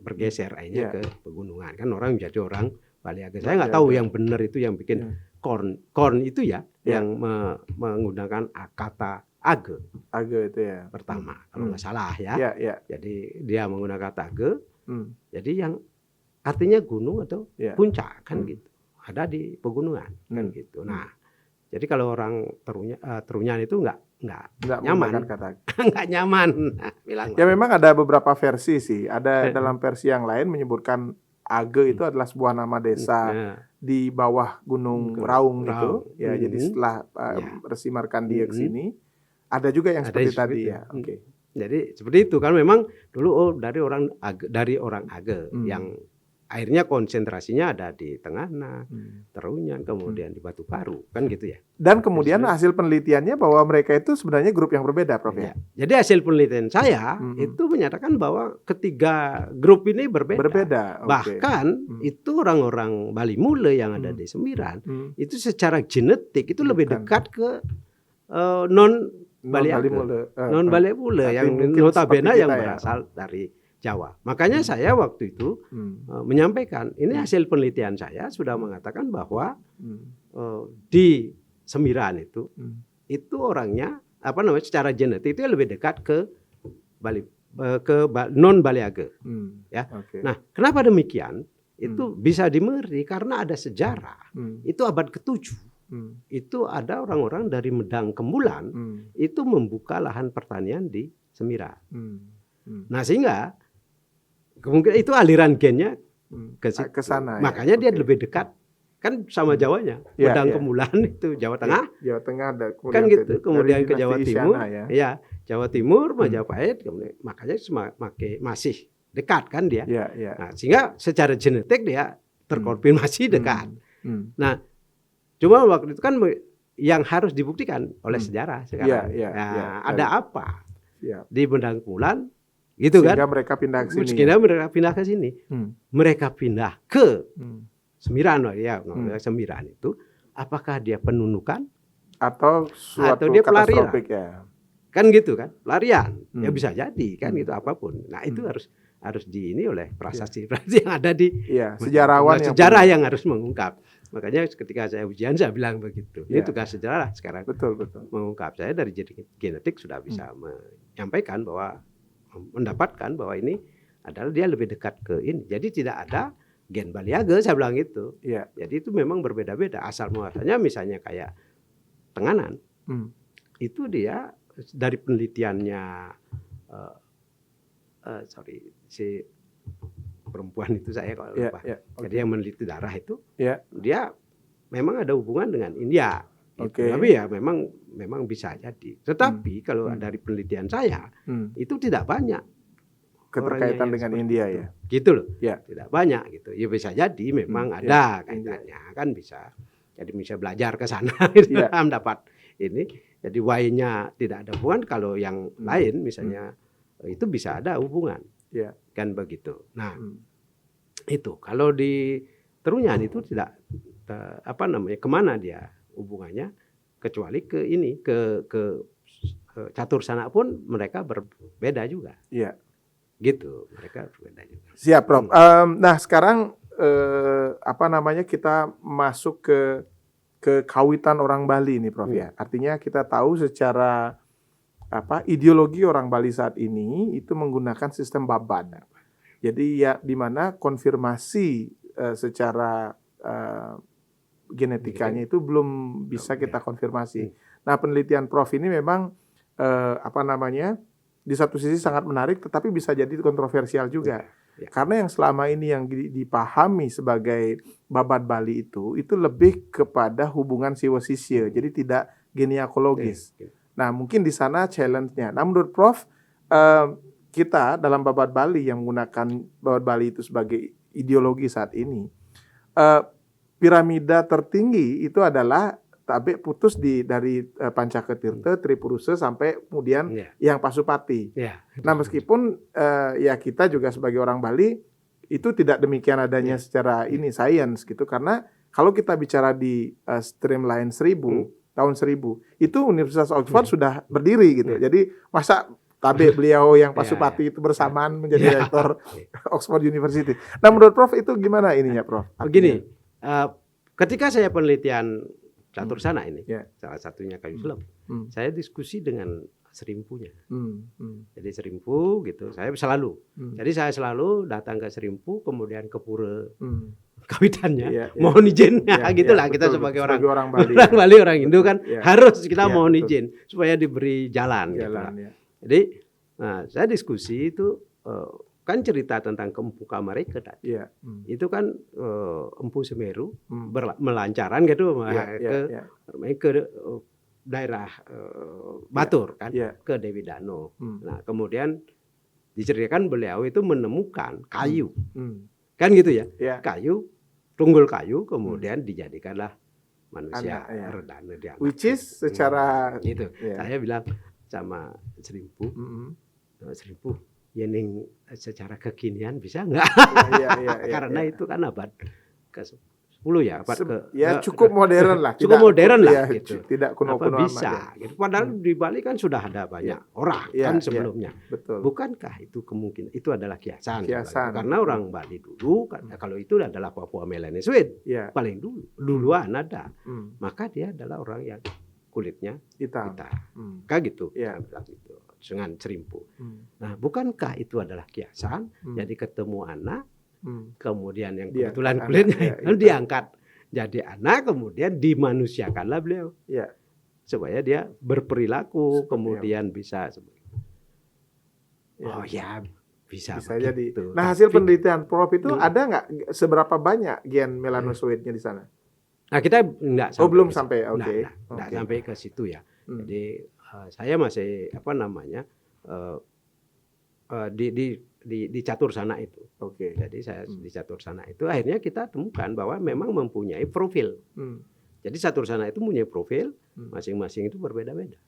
bergeser akhirnya ke pegunungan, kan orang menjadi orang Bali Age. Saya nggak tahu yang benar itu yang bikin Korn itu ya yang menggunakan kata Age itu ya pertama kalau nggak salah ya. Jadi dia menggunakan kata Age. Jadi yang artinya gunung atau puncak kan gitu. Ada di pegunungan kan gitu. Nah, jadi kalau orang Terunyan itu nggak nyaman, nggak nyaman. Ya memang ada beberapa versi sih. Ada dalam versi yang lain menyebutkan Age itu adalah sebuah nama desa di bawah Gunung Raung itu. Ya, jadi setelah Resi Markandia ke sini, ada juga yang seperti tadi ya. Jadi seperti itu kan memang dulu dari orang Age yang akhirnya konsentrasinya ada di Tenganan, Terunyan, kemudian di Batu Paru, kan gitu ya. Dan kemudian hasil penelitiannya bahwa mereka itu sebenarnya grup yang berbeda, Prof. Ya. Jadi hasil penelitian saya itu menyatakan bahwa ketiga grup ini berbeda. Bahkan itu orang-orang Bali Mule yang ada di Sembiran itu secara genetik itu lebih dekat ke non Bali Mule yang notabene yang berasal dari Jawa. Makanya saya waktu itu menyampaikan ini hasil penelitian saya sudah mengatakan bahwa di Sembiran itu orangnya secara genetik itu lebih dekat ke non Bali Age. Ya. Nah, kenapa demikian? Itu bisa dimeri karena ada sejarah. Itu abad ke-7. itu ada orang-orang dari Medang Kembulan itu membuka lahan pertanian di Semira. Nah sehingga kemungkinan itu aliran gennya ke sana. Makanya ya. dia lebih dekat kan sama Jawanya. Medang Kembulan itu Jawa Tengah. Jawa Tengah Kan gitu. Kemudian ke Jawa Timur. Ya. Ya, Jawa Timur, Majapahit, kemudian makanya masih dekat kan dia. Nah, sehingga secara genetik dia terkonfirmasi dekat. Nah, cuma waktu itu kan yang harus dibuktikan oleh sejarah sekarang. Ada apa di Medang Kembulan? Gitu sehingga kan? mereka pindah ke sini. Sehingga mereka pindah ke sini. Mereka pindah ke Semiran, Semiran itu apakah dia penunukan atau suatu dia pelarian? Ya. Kan gitu kan, pelarian. Ya bisa jadi kan gitu apapun. Nah, itu harus di ini oleh prasasti yang ada di sejarawan sejarah yang harus mengungkap. Makanya ketika saya ujian saya bilang begitu. Ini tugas sejarah sekarang. Betul. Mengungkap. Saya dari genetik sudah bisa menyampaikan bahwa mendapatkan bahwa ini adalah dia lebih dekat ke ini. Jadi tidak ada gen Baliage, saya bilang gitu. Jadi itu memang berbeda-beda. Asal muasalnya misalnya kayak Tenganan, itu dia dari penelitiannya, si perempuan itu saya kalau lupa. Jadi yang meneliti darah itu, dia memang ada hubungan dengan India. Tapi ya memang bisa jadi. Tetapi kalau dari penelitian saya itu tidak banyak keterkaitan dengan India itu. Gitu loh. Tidak banyak gitu. Ya bisa jadi memang ada kaitannya kan bisa. Jadi bisa belajar ke sana dapat ini. Jadi Y-nya tidak ada hubungan, kalau yang lain misalnya itu bisa ada hubungan. Kan begitu. Nah, itu kalau di Terunyan itu tidak kemana dia hubungannya, kecuali ke ini ke Catursana pun mereka berbeda juga. Gitu, mereka berbeda juga. Siap, Prof. Nah, sekarang kita masuk ke kawitan orang Bali nih, Prof ya. Artinya kita tahu secara ideologi orang Bali saat ini itu menggunakan sistem babad. Jadi ya di mana konfirmasi secara genetikanya itu belum bisa kita konfirmasi. Nah, penelitian Prof ini memang di satu sisi sangat menarik, tetapi bisa jadi kontroversial juga. Karena yang selama ini yang dipahami sebagai babad Bali itu lebih kepada hubungan siwa-sisya, jadi tidak genealogis. Nah, mungkin di sana challenge-nya. Nah, menurut Prof, kita dalam babad Bali yang menggunakan babad Bali itu sebagai ideologi saat ini, piramida tertinggi itu adalah Tabe putus dari Pancaketirta, Tripurusa sampai kemudian yang Pasupati. Nah, meskipun kita juga sebagai orang Bali itu tidak demikian adanya secara sains gitu, karena kalau kita bicara di streamline 1000 tahun 1000 itu Universitas Oxford sudah berdiri gitu. Jadi masa Tabe beliau yang Pasupati itu bersamaan menjadi rektor Oxford University. Nah, menurut Prof itu gimana ininya, Prof? Begini, ketika saya penelitian Catursana ini, salah satunya kayu selam, saya diskusi dengan Serimpunya. Jadi Serimpu gitu, saya selalu datang ke Serimpu, kemudian ke pura kawitannya, mohon izin, gitulah kita sebagai orang Bali, orang Hindu kan harus kita mohon izin supaya diberi jalan. Jadi, saya diskusi itu kan cerita tentang Empu Kamareka tadi. Itu kan Empu Semeru melancaran gitu ke daerah Batur kan, ke Dewi Dano. Nah, kemudian diceritakan beliau itu menemukan kayu. Kan gitu ya. Kayu, tunggul kayu, kemudian dijadikanlah manusia Redana. Which is secara gitu. Saya bilang sama Serimpu, Serimpu, Yening secara kekinian bisa nggak? Karena itu kan abad ke-10 ya, abad cukup modern lah. Cukup modern lah gitu. Tidak kuno-kuno bisa gitu. Padahal di Bali kan sudah ada banyak orang kan sebelumnya. Betul. Bukankah itu kemungkinan itu adalah kiasan. Karena orang Bali dulu kalau itu adalah Papua Melanesuit. Paling duluan ada. Maka dia adalah orang yang kulitnya hitam. Kayak gitu. Bilang gitu. Dengan Serimpu. Nah, bukankah itu adalah kiasan? Jadi ketemu anak, kemudian yang kebetulan kulitnya diangkat jadi anak, kemudian dimanusiakanlah beliau. Ya. Supaya dia berperilaku, Seperti kemudian bisa. Ya. Oh ya, bisa jadi. begitu. Nah, hasil Tapi, penelitian Prof itu ada nggak seberapa banyak gen melanosoidnya di sana? nah kita enggak sampai. Oh, belum ke situ. sampai. Oke. Enggak sampai ke situ ya. Hmm. Jadi saya masih di catur sana itu. Oke. Jadi saya di catur sana itu akhirnya kita temukan bahwa memang mempunyai profil. Jadi catur sana itu mempunyai profil, masing-masing itu berbeda-beda.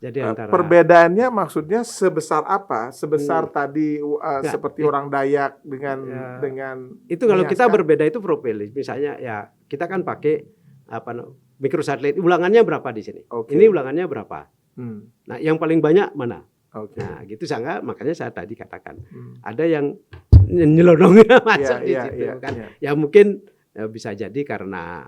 Jadi antara perbedaannya maksudnya sebesar apa? Sebesar tadi seperti orang Dayak dengan itu kalau kita berbeda itu profil. Misalnya ya kita kan pakai mikrosatelit. Ulangannya berapa di sini? Okay. Ini ulangannya berapa? Nah, yang paling banyak mana? Okay. Nah, gitu makanya saya tadi katakan ada yang nyelonongnya masuk di situ kan. Ya mungkin bisa jadi karena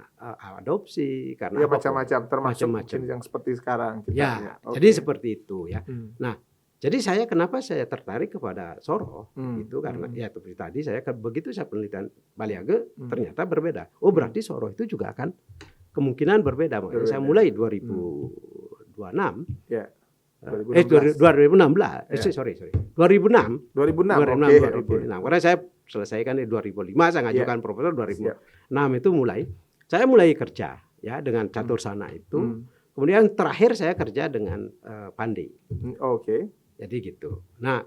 adopsi, karena macam-macam, termasuk macam-macam yang seperti sekarang. Ya, jadi seperti itu ya. Nah, jadi kenapa saya tertarik kepada Soro itu karena ya seperti tadi begitu saya penelitian Baliage ternyata berbeda. Oh, berarti Soro itu juga akan kemungkinan berbeda. Makanya saya mulai 2026. Ya. 2016. 2006. Karena saya selesaikan di 2005, saya ngajukan proposal 2006 itu saya mulai kerja ya dengan catur sana itu. Kemudian terakhir saya kerja dengan Pandey. Oke. Jadi gitu. Nah,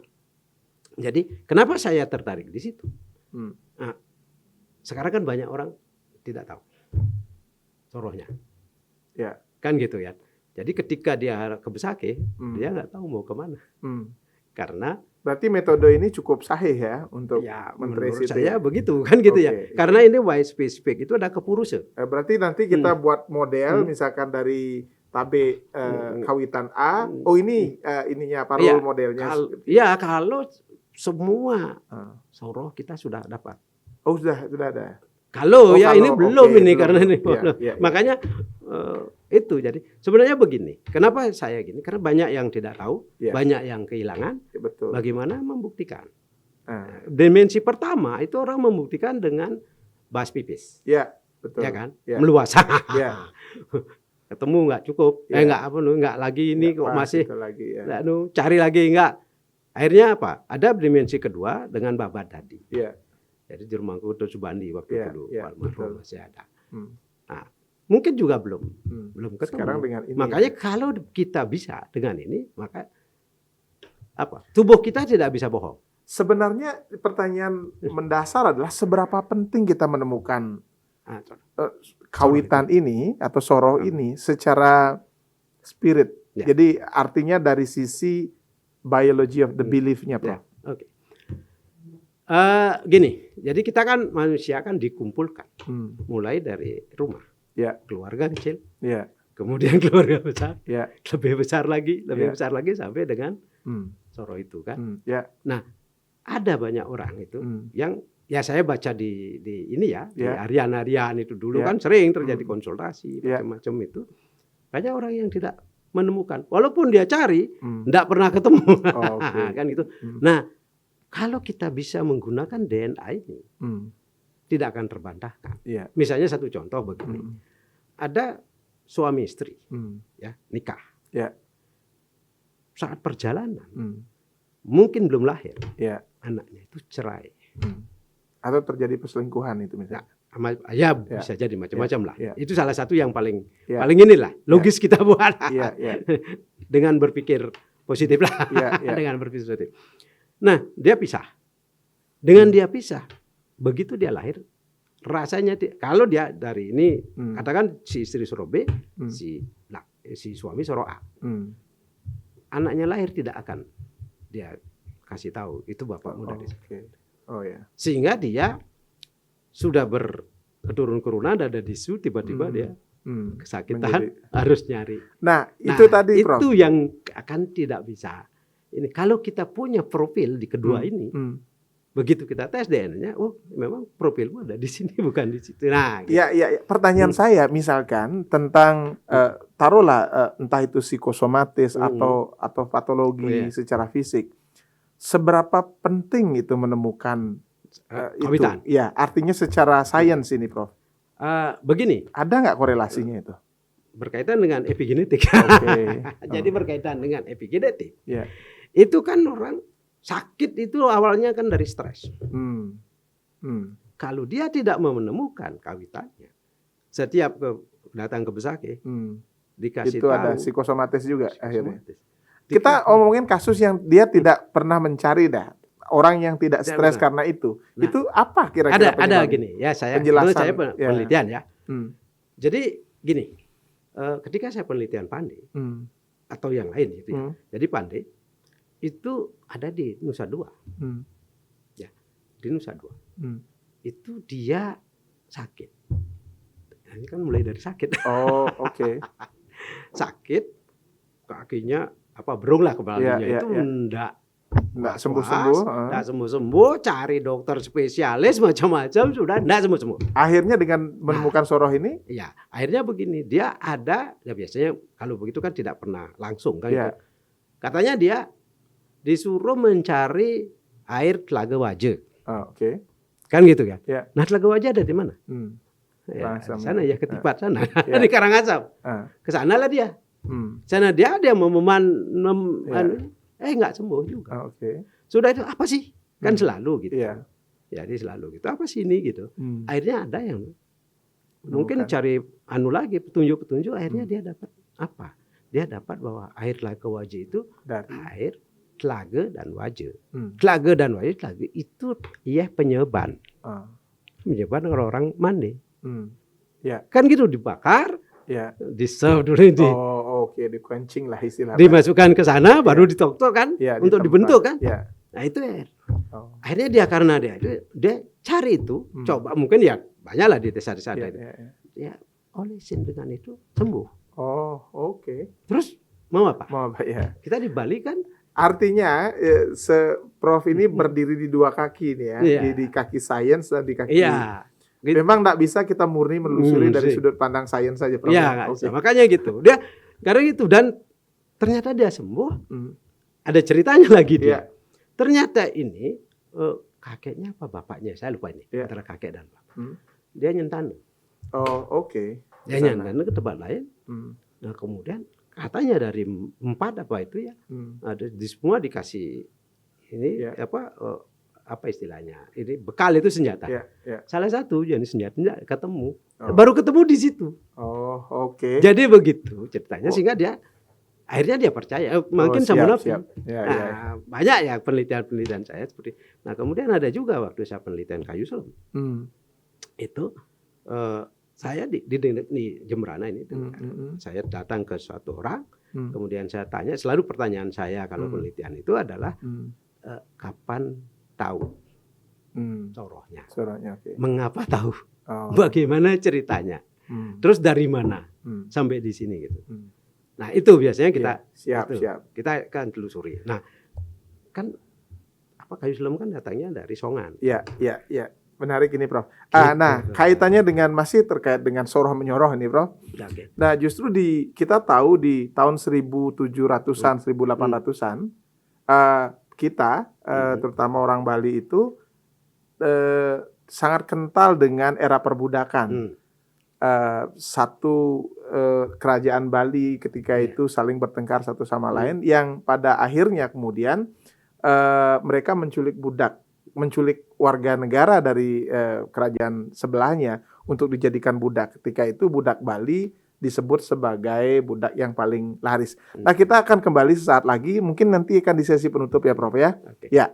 jadi kenapa saya tertarik di situ? Nah, sekarang kan banyak orang tidak tahu Sorohnya. Ya. Kan gitu ya. Jadi ketika dia ke Besakih, dia nggak tahu mau kemana. Karena berarti metode ini cukup sahih ya untuk menurut saya begitu kan gitu ya. Karena ini white specific itu ada kepuruse. Berarti nanti kita buat model misalkan dari tabe kawitan A. Oh ini ininya parul modelnya. Kalau semua Soroh kita sudah dapat. Oh sudah ada. Kalau ini belum ini karena ini makanya itu jadi sebenarnya begini. Kenapa saya gini? Karena banyak yang tidak tahu, banyak yang kehilangan. Betul. Bagaimana membuktikan? Dimensi pertama itu orang membuktikan dengan bahas pipis. Ya, betul. Ya kan? Meluas. Ketemu nggak cukup. Nggak lagi ini kok masih lagi, cari lagi nggak. Akhirnya apa? Ada dimensi kedua dengan babat tadi. Jadi Jurmangku itu Subandi waktu itu almarhum masih ada. Nah, mungkin juga belum ketemu. Sekarang dengan ini, makanya kalau kita bisa dengan ini, maka tubuh kita tidak bisa bohong. Sebenarnya pertanyaan mendasar adalah seberapa penting kita menemukan kawitan ini atau Soroh ini secara spirit. Jadi artinya dari sisi biology of the belief-nya, Prof. Oke. Gini, jadi kita kan manusia kan dikumpulkan mulai dari rumah, keluarga kecil, kemudian keluarga besar, lebih besar lagi sampai dengan Soro itu kan. Nah, ada banyak orang itu yang saya baca di ini di harian itu dulu kan sering terjadi konsultasi macam-macam itu. Banyak orang yang tidak menemukan, walaupun dia cari, tidak pernah ketemu, kan gitu. Nah, kalau kita bisa menggunakan DNA ini, tidak akan terbantahkan. Misalnya satu contoh begini, ada suami istri, nikah, saat perjalanan, mungkin belum lahir, anaknya itu cerai, atau terjadi perselingkuhan itu misalnya. Bisa jadi macam-macam lah. Itu salah satu yang paling inilah logis kita buat dengan berpikir positif lah, dengan berpikir positif. Nah, dia pisah. Dengan dia pisah, begitu dia lahir, rasanya kalau dia dari ini, katakan si istri Soro B, si suami Soro A. Anaknya lahir tidak akan dia kasih tahu itu bapakmu dari sana. Sehingga dia sudah berketurun-keturunan ada disu, tiba-tiba dia kesakitan harus nyari. Nah, itu tadi Prof. Itu yang akan tidak bisa. Ini kalau kita punya profil di kedua ini, begitu kita tes DNA-nya, memang profilmu ada di sini bukan di situ. Nah, gitu. Pertanyaan saya misalkan tentang taruhlah entah itu psikosomatis atau patologi secara fisik, seberapa penting itu menemukan kawitan? Itu? Ya, artinya secara sains ini, Prof. Begini, Ada nggak korelasinya itu? berkaitan dengan epigenetik. Oke. Jadi berkaitan dengan epigenetik. Ya. Itu kan orang sakit itu awalnya kan dari stres. Hmm. Hmm. Kalau dia tidak menemukan kawitannya, setiap datang ke pesakit Hmm. dikasih Itu tahu ada psikosomatis juga akhirnya. psikosomatis. Kita omongin kasus yang dia tidak pernah mencari dah. Orang yang tidak Tidak stres pernah. karena itu. Nah, Itu apa kira-kira ada penyebabnya? gini ya, Penjelasan, saya ya. penelitian ya. Hmm. Jadi gini, ketika saya penelitian Pande Hmm. atau yang lain gitu ya. Hmm. Jadi Pande itu ada di Nusa Dua, Hmm. di Nusa Dua. Hmm. Itu dia sakit. Nah, ini kan mulai dari sakit. Oh, oke. Sakit, kakinya apa berung lah kepalanya Iya, itu iya. enggak Nggak sembuh-sembuh. enggak sembuh-sembuh, cari dokter spesialis macam-macam sudah enggak sembuh-sembuh. Akhirnya dengan menemukan soroh ini, Ya, akhirnya begini, dia ada ya biasanya kalau begitu kan tidak pernah langsung kan Iya. gitu. Katanya dia disuruh mencari air Telaga Waje. oke. Kan gitu kan? Iya. Nah, Telaga Waje ada di mana? Hmm. Ya, Karangasem. sana ya, Ketipat sana. Iya. Di Karangasem. Ah. Ke sana lah dia. Hmm. Sana dia mau Iya. nggak sembuh juga. Oke. Sudah itu apa sih? Kan Hmm. selalu gitu. Iya. Jadi selalu gitu. Apa sih ini gitu? Hmm. Akhirnya ada yang mungkin Menemukan. cari lagi petunjuk-petunjuk. Akhirnya Hmm. dia dapat apa? Dia dapat bahwa air Telaga Waje itu Dari. air Telaga dan Waje. Hmm. Telaga dan Waje, Telaga itu ia penyeban. Ah. Penyeban orang mandi. Hmm. Kan gitu dibakar, Ya. di-serve dulu ini. Oh, oke, dikencing lah istilahnya. Dimasukkan ke sana baru ditok-tok kan Ya, untuk ditempat. dibentuk kan. Ya. Nah itu air. Oh. Akhirnya dia karena dia cari itu, Hmm. coba mungkin ya banyaklah di desa-desa Ya, itu. ya, ya. Dia olesin dengan itu sembuh. Oh, oke. Terus mau apa? Mau apa ya? Kita di Bali kan Artinya Prof ini berdiri di dua kaki nih ya, Iya. di kaki sains dan di kaki. iya. Gitu. Memang nggak bisa kita murni menelusuri dari Sih. sudut pandang sains saja, Prof. Iya, nggak Oke. bisa. Makanya gitu. Dia karena itu dan ternyata dia sembuh. Hmm. Ada ceritanya lagi dia. Iya. Ternyata ini kakeknya apa bapaknya, saya lupa ini, Iya. antara kakek dan bapak. Hmm. Dia nyentan. Oh, oke. Dia Di sana. nyentan ke tempat lain. Hmm. Nah, kemudian katanya dari 4 apa itu ya, Hmm. ada di semua dikasih ini Iya. apa istilahnya? Ini bekal itu senjata. Iya, iya. Salah satu jenis senjatanya ketemu. Oh. Baru ketemu di situ. Oh, oke. Jadi begitu ceritanya Oh. sehingga dia akhirnya dia percaya makin siap, sama Nabi. siap. Ya, Nah, ya. banyak ya penelitian-penelitian saya seperti. Nah, kemudian ada juga waktu saya penelitian kayu selam Hmm. itu saya di Jemberana ini Hmm, hmm, hmm. saya datang ke suatu orang, Hmm. kemudian saya tanya, selalu pertanyaan saya kalau Hmm. penelitian itu adalah Hmm. kapan tahu Hmm. sorohnya, Suaranya oke. mengapa tahu, Oh. bagaimana ceritanya, Hmm. terus dari mana Hmm. sampai di sini gitu. Hmm. Nah itu biasanya kita Iya, siap, itu, siap. kita kan telusuri. Nah kan apa kayu selam kan datangnya dari Songan. Iya, iya, iya. Menarik ini, Prof. Gitu. Nah, kaitannya dengan masih terkait dengan soroh menyoroh ini, Prof. Oke. Nah, justru kita tahu di tahun 1700-an, 1800-an kita terutama orang Bali itu sangat kental dengan era perbudakan. Satu kerajaan Bali ketika itu saling bertengkar satu sama lain yang pada akhirnya kemudian mereka menculik warga negara dari kerajaan sebelahnya untuk dijadikan budak. Ketika itu budak Bali disebut sebagai budak yang paling laris. Nah, kita akan kembali sesaat lagi, mungkin nanti akan di sesi penutup ya, Prof ya. Oke. Ya.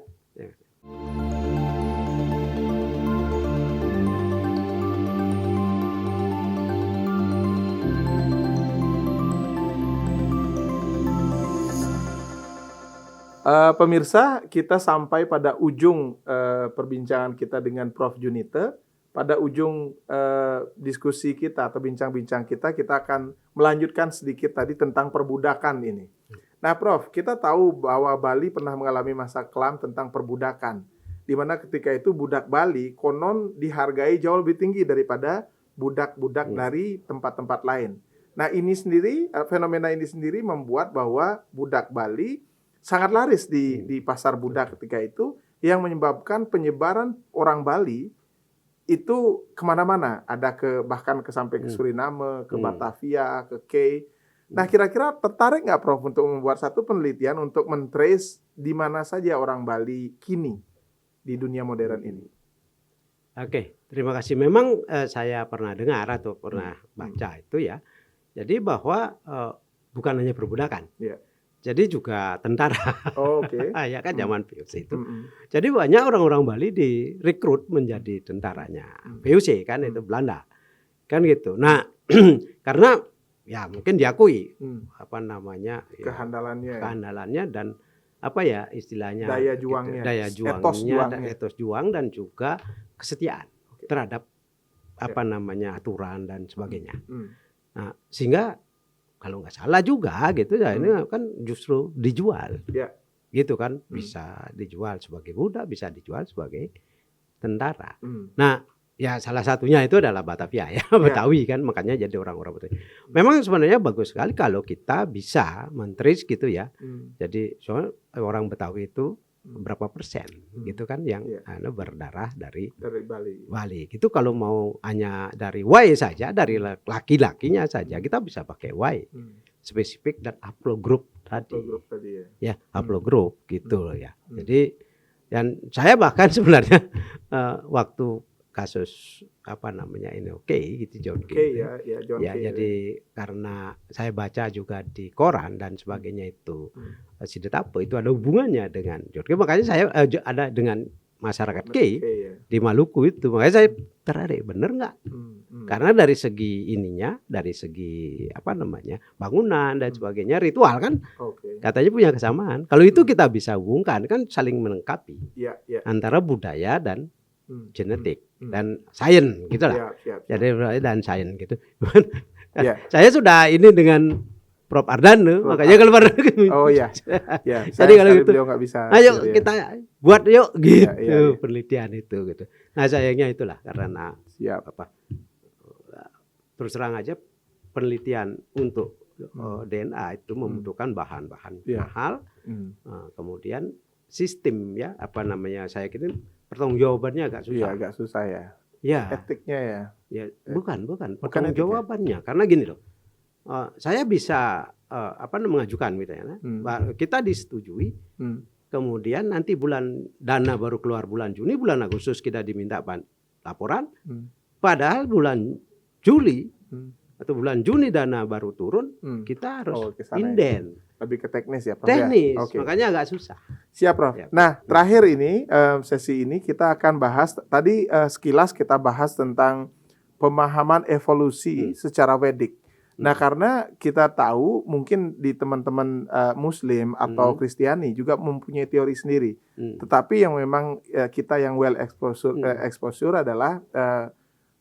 Pemirsa, kita sampai pada ujung perbincangan kita dengan Prof Junite. Pada ujung diskusi kita atau bincang-bincang kita akan melanjutkan sedikit tadi tentang perbudakan ini. Nah, Prof, kita tahu bahwa Bali pernah mengalami masa kelam tentang perbudakan, di mana ketika itu budak Bali konon dihargai jauh lebih tinggi daripada budak-budak dari tempat-tempat lain. Nah, ini sendiri, fenomena ini sendiri membuat bahwa budak Bali sangat laris di pasar budak ketika itu, yang menyebabkan penyebaran orang Bali itu kemana-mana, ada bahkan sampai ke Suriname, ke Batavia, ke K. Nah, kira-kira tertarik nggak Prof untuk membuat satu penelitian untuk men-trace di mana saja orang Bali kini di dunia modern ini? Oke, terima kasih. Memang saya pernah dengar atau pernah baca itu ya. Jadi bahwa bukan hanya perbudakan. Yeah. Jadi juga tentara. Oh, oke. Ya kan zaman VOC itu. Jadi banyak orang-orang Bali direkrut menjadi tentaranya VOC kan itu Belanda. Kan gitu. Nah, karena ya mungkin diakui apa namanya ya, kehandalannya dan apa ya istilahnya daya juangnya, etos juang dan juga kesetiaan terhadap apa namanya aturan dan sebagainya. Nah, sehingga kalau nggak salah juga gitu ya ini kan justru dijual, gitu kan bisa dijual sebagai budak, bisa dijual sebagai tentara. Nah, ya salah satunya itu adalah Batavia ya, Betawi kan makanya jadi orang-orang Betawi. Memang sebenarnya bagus sekali kalau kita bisa mentris gitu ya. Jadi soal orang Betawi itu berapa persen gitu kan yang berdarah dari Bali. Gitu kalau mau hanya dari Y saja, dari laki-lakinya saja kita bisa pakai Y spesifik dan haplogroup tadi. Ya, haplogroup gitu loh ya. Jadi dan saya bahkan sebenarnya waktu kasus apa namanya ini gitu John Kay John Kay, jadi karena saya baca juga di koran dan sebagainya itu Sidetape itu ada hubungannya dengan John Kay, makanya saya ada dengan masyarakat Kay di Maluku itu, makanya saya tertarik bener nggak karena dari segi ininya, dari segi apa namanya bangunan dan sebagainya ritual kan katanya punya kesamaan. Kalau itu kita bisa hubungkan kan saling melengkapi antara budaya dan genetik dan sains gitulah. Jadi dan sains gitu. Saya sudah ini dengan Prof Ardan makanya keluar. Oh iya. Jadi kalau gitu nggak bisa. Ayo kita buat yuk gitu penelitian itu gitu. Nah sayangnya itulah karena apa terus terang aja penelitian untuk DNA itu membutuhkan bahan-bahan mahal. Kemudian sistem ya apa namanya saya kira pertanggungjawabannya agak susah. Iya, agak susah ya. Ya. Etiknya ya. Ya bukan pertanggungjawabannya karena gini loh. Saya bisa apa mengajukan misalnya. Kita disetujui. Kemudian nanti dana baru keluar bulan Juni, bulan Agustus kita diminta laporan. Padahal bulan Juli atau bulan Juni dana baru turun, kita harus inden. Lebih ke teknis ya, Prof. Teknis, makanya agak susah. Siap, Prof. Nah, terakhir ini sesi ini kita akan bahas tadi sekilas kita bahas tentang pemahaman evolusi secara Vedic. Nah, karena kita tahu mungkin di teman-teman Muslim atau Kristiani juga mempunyai teori sendiri. Tetapi yang memang kita yang well exposure adalah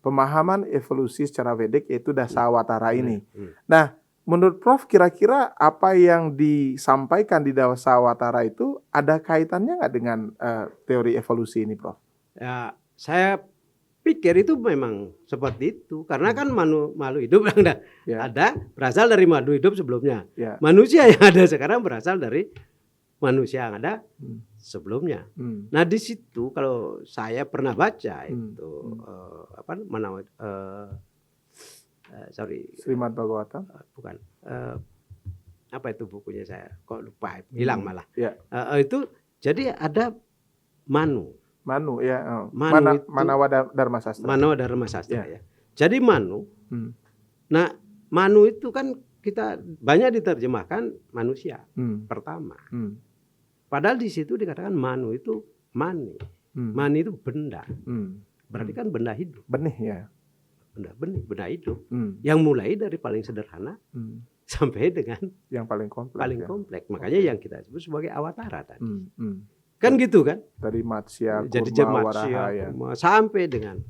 pemahaman evolusi secara Vedic yaitu Dasawatara ini. Nah, menurut Prof, kira-kira apa yang disampaikan di Dasawatara itu ada kaitannya nggak dengan teori evolusi ini, Prof? Ya, saya pikir itu memang seperti itu. Karena kan makhluk hidup yang ada berasal dari makhluk hidup sebelumnya. Manusia yang ada sekarang berasal dari manusia yang ada sebelumnya. Nah di situ kalau saya pernah baca itu apa namanya? Srimad Bhagavatam? Bukan. Apa itu bukunya saya? Kok lupa? Hilang malah. Itu jadi ada Manu ya. Manawa Dharma Sastra. Manawa Dharma Sastra ya. Jadi Manu. Nah, Manu itu kan kita banyak diterjemahkan manusia pertama. Padahal di situ dikatakan Manu itu mani. Mani itu benda. Berarti kan benda hidup. Benih ya. Benda hidup. Yang mulai dari paling sederhana sampai dengan yang paling kompleks. Kompleks. Makanya yang kita sebut sebagai awatara tadi. Kan gitu kan? Dari Matsya, Kurma, Waraha ya. Sampai dengan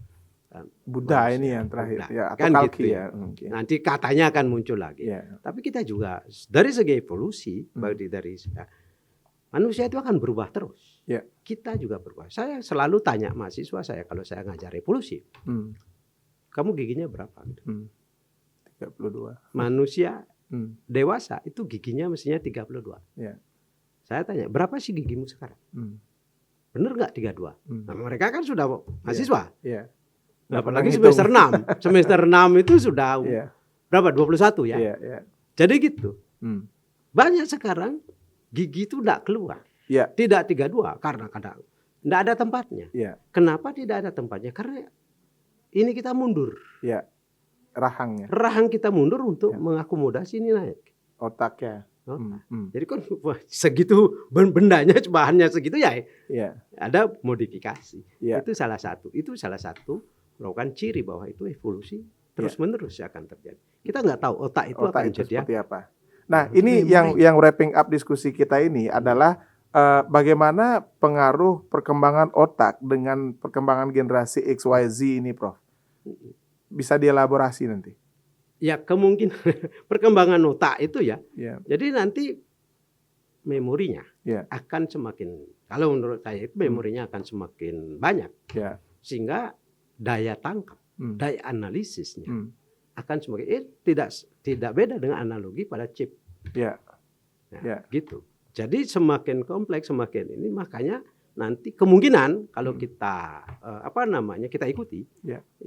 Buddha ini yang terakhir ya, atau kan Kalki gitu ya. Nanti katanya akan muncul lagi. Tapi kita juga dari segi evolusi dari manusia itu akan berubah terus. Kita juga berubah. Saya selalu tanya mahasiswa saya kalau saya ngajar evolusi. Kamu giginya berapa? 32. Manusia dewasa itu giginya mestinya 32. Saya tanya, berapa sih gigimu sekarang? Bener nggak 32? Nah, mereka kan sudah mahasiswa. Apalagi semester 6. Semester 6 itu sudah berapa? 21 ya. Jadi gitu. Banyak sekarang gigi itu tidak keluar. Tidak 32 karena kadang tidak ada tempatnya. Kenapa tidak ada tempatnya? Karena ini kita mundur. Rahangnya. Rahang kita mundur untuk mengakomodasi ini naik. Otaknya. Jadi kan segitu bendanya, bahannya segitu ya. Ada modifikasi. Itu salah satu. Itu salah satu merupakan ciri bahwa itu evolusi terus menerus akan terjadi. Kita nggak tahu otak itu akan jadi seperti apa. Nah, ini yang wrapping up diskusi kita ini adalah bagaimana pengaruh perkembangan otak dengan perkembangan generasi XYZ ini, Prof. Bisa dielaborasi nanti. Ya kemungkinan perkembangan otak itu ya. Jadi nanti memorinya akan semakin, kalau menurut saya itu memorinya akan semakin banyak. Sehingga daya tangkap, daya analisisnya akan semakin tidak beda dengan analogi pada chip. Gitu. Jadi semakin kompleks, semakin ini, makanya nanti kemungkinan kalau kita kita ikuti,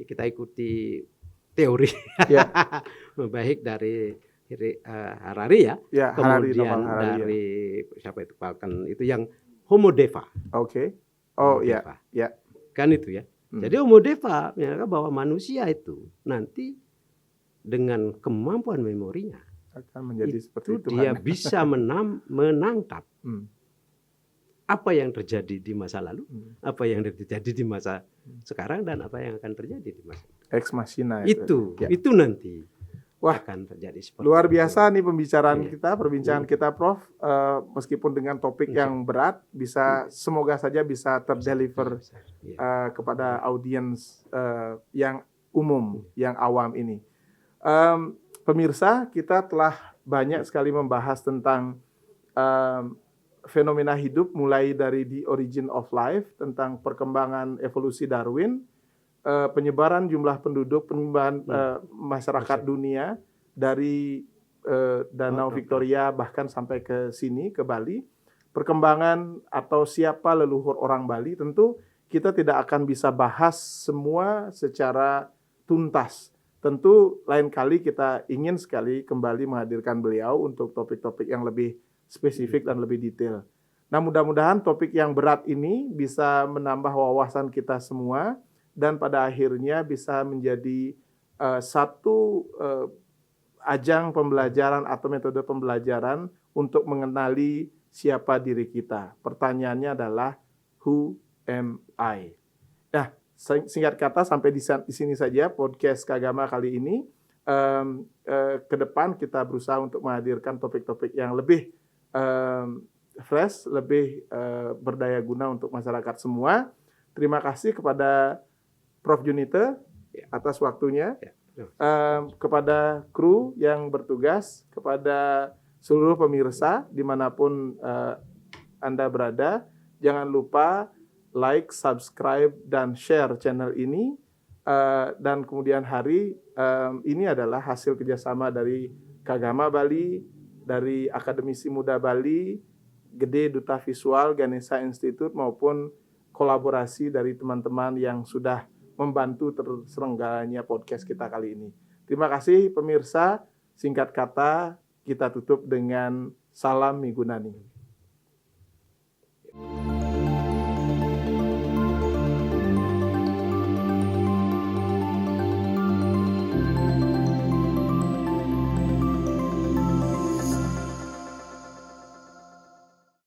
kita ikuti teori baik dari Harari kemudian dari siapa itu Falcon itu yang Homo Deva. Kan itu ya. Jadi Homo Deva menyatakan bahwa manusia itu nanti dengan kemampuan memorinya akan menjadi seperti itu. Dia bisa menangkap apa yang terjadi di masa lalu, apa yang terjadi di masa sekarang, dan apa yang akan terjadi di masa ex machina itu nanti akan terjadi seperti luar biasa nih perbincangan kita, Prof. Meskipun dengan topik yang berat, semoga saja bisa terdeliver kepada audiens yang umum, yang awam ini. Pemirsa, kita telah banyak sekali membahas tentang fenomena hidup, mulai dari The Origin of Life, tentang perkembangan evolusi Darwin, penyebaran jumlah penduduk, penyebaran masyarakat dunia dari Danau Victoria bahkan sampai ke sini, ke Bali, perkembangan atau siapa leluhur orang Bali. Tentu kita tidak akan bisa bahas semua secara tuntas. Tentu lain kali kita ingin sekali kembali menghadirkan beliau untuk topik-topik yang lebih spesifik dan lebih detail. Nah, mudah-mudahan topik yang berat ini bisa menambah wawasan kita semua dan pada akhirnya bisa menjadi satu ajang pembelajaran atau metode pembelajaran untuk mengenali siapa diri kita. Pertanyaannya adalah who am I? Nah, singkat kata sampai di sini saja podcast Kagama kali ini. Ke depan kita berusaha untuk menghadirkan topik-topik yang lebih fresh, lebih berdaya guna untuk masyarakat semua. Terima kasih kepada Prof. Junite atas waktunya, kepada kru yang bertugas, kepada seluruh pemirsa dimanapun Anda berada. Jangan lupa like, subscribe, dan share channel ini. Dan kemudian hari ini adalah hasil kerjasama dari Kagama Bali, dari Akademisi Muda Bali, Gede Duta Visual, Ganesha Institute, maupun kolaborasi dari teman-teman yang sudah membantu terselenggaranya podcast kita kali ini. Terima kasih pemirsa. Singkat kata, kita tutup dengan salam Migunani.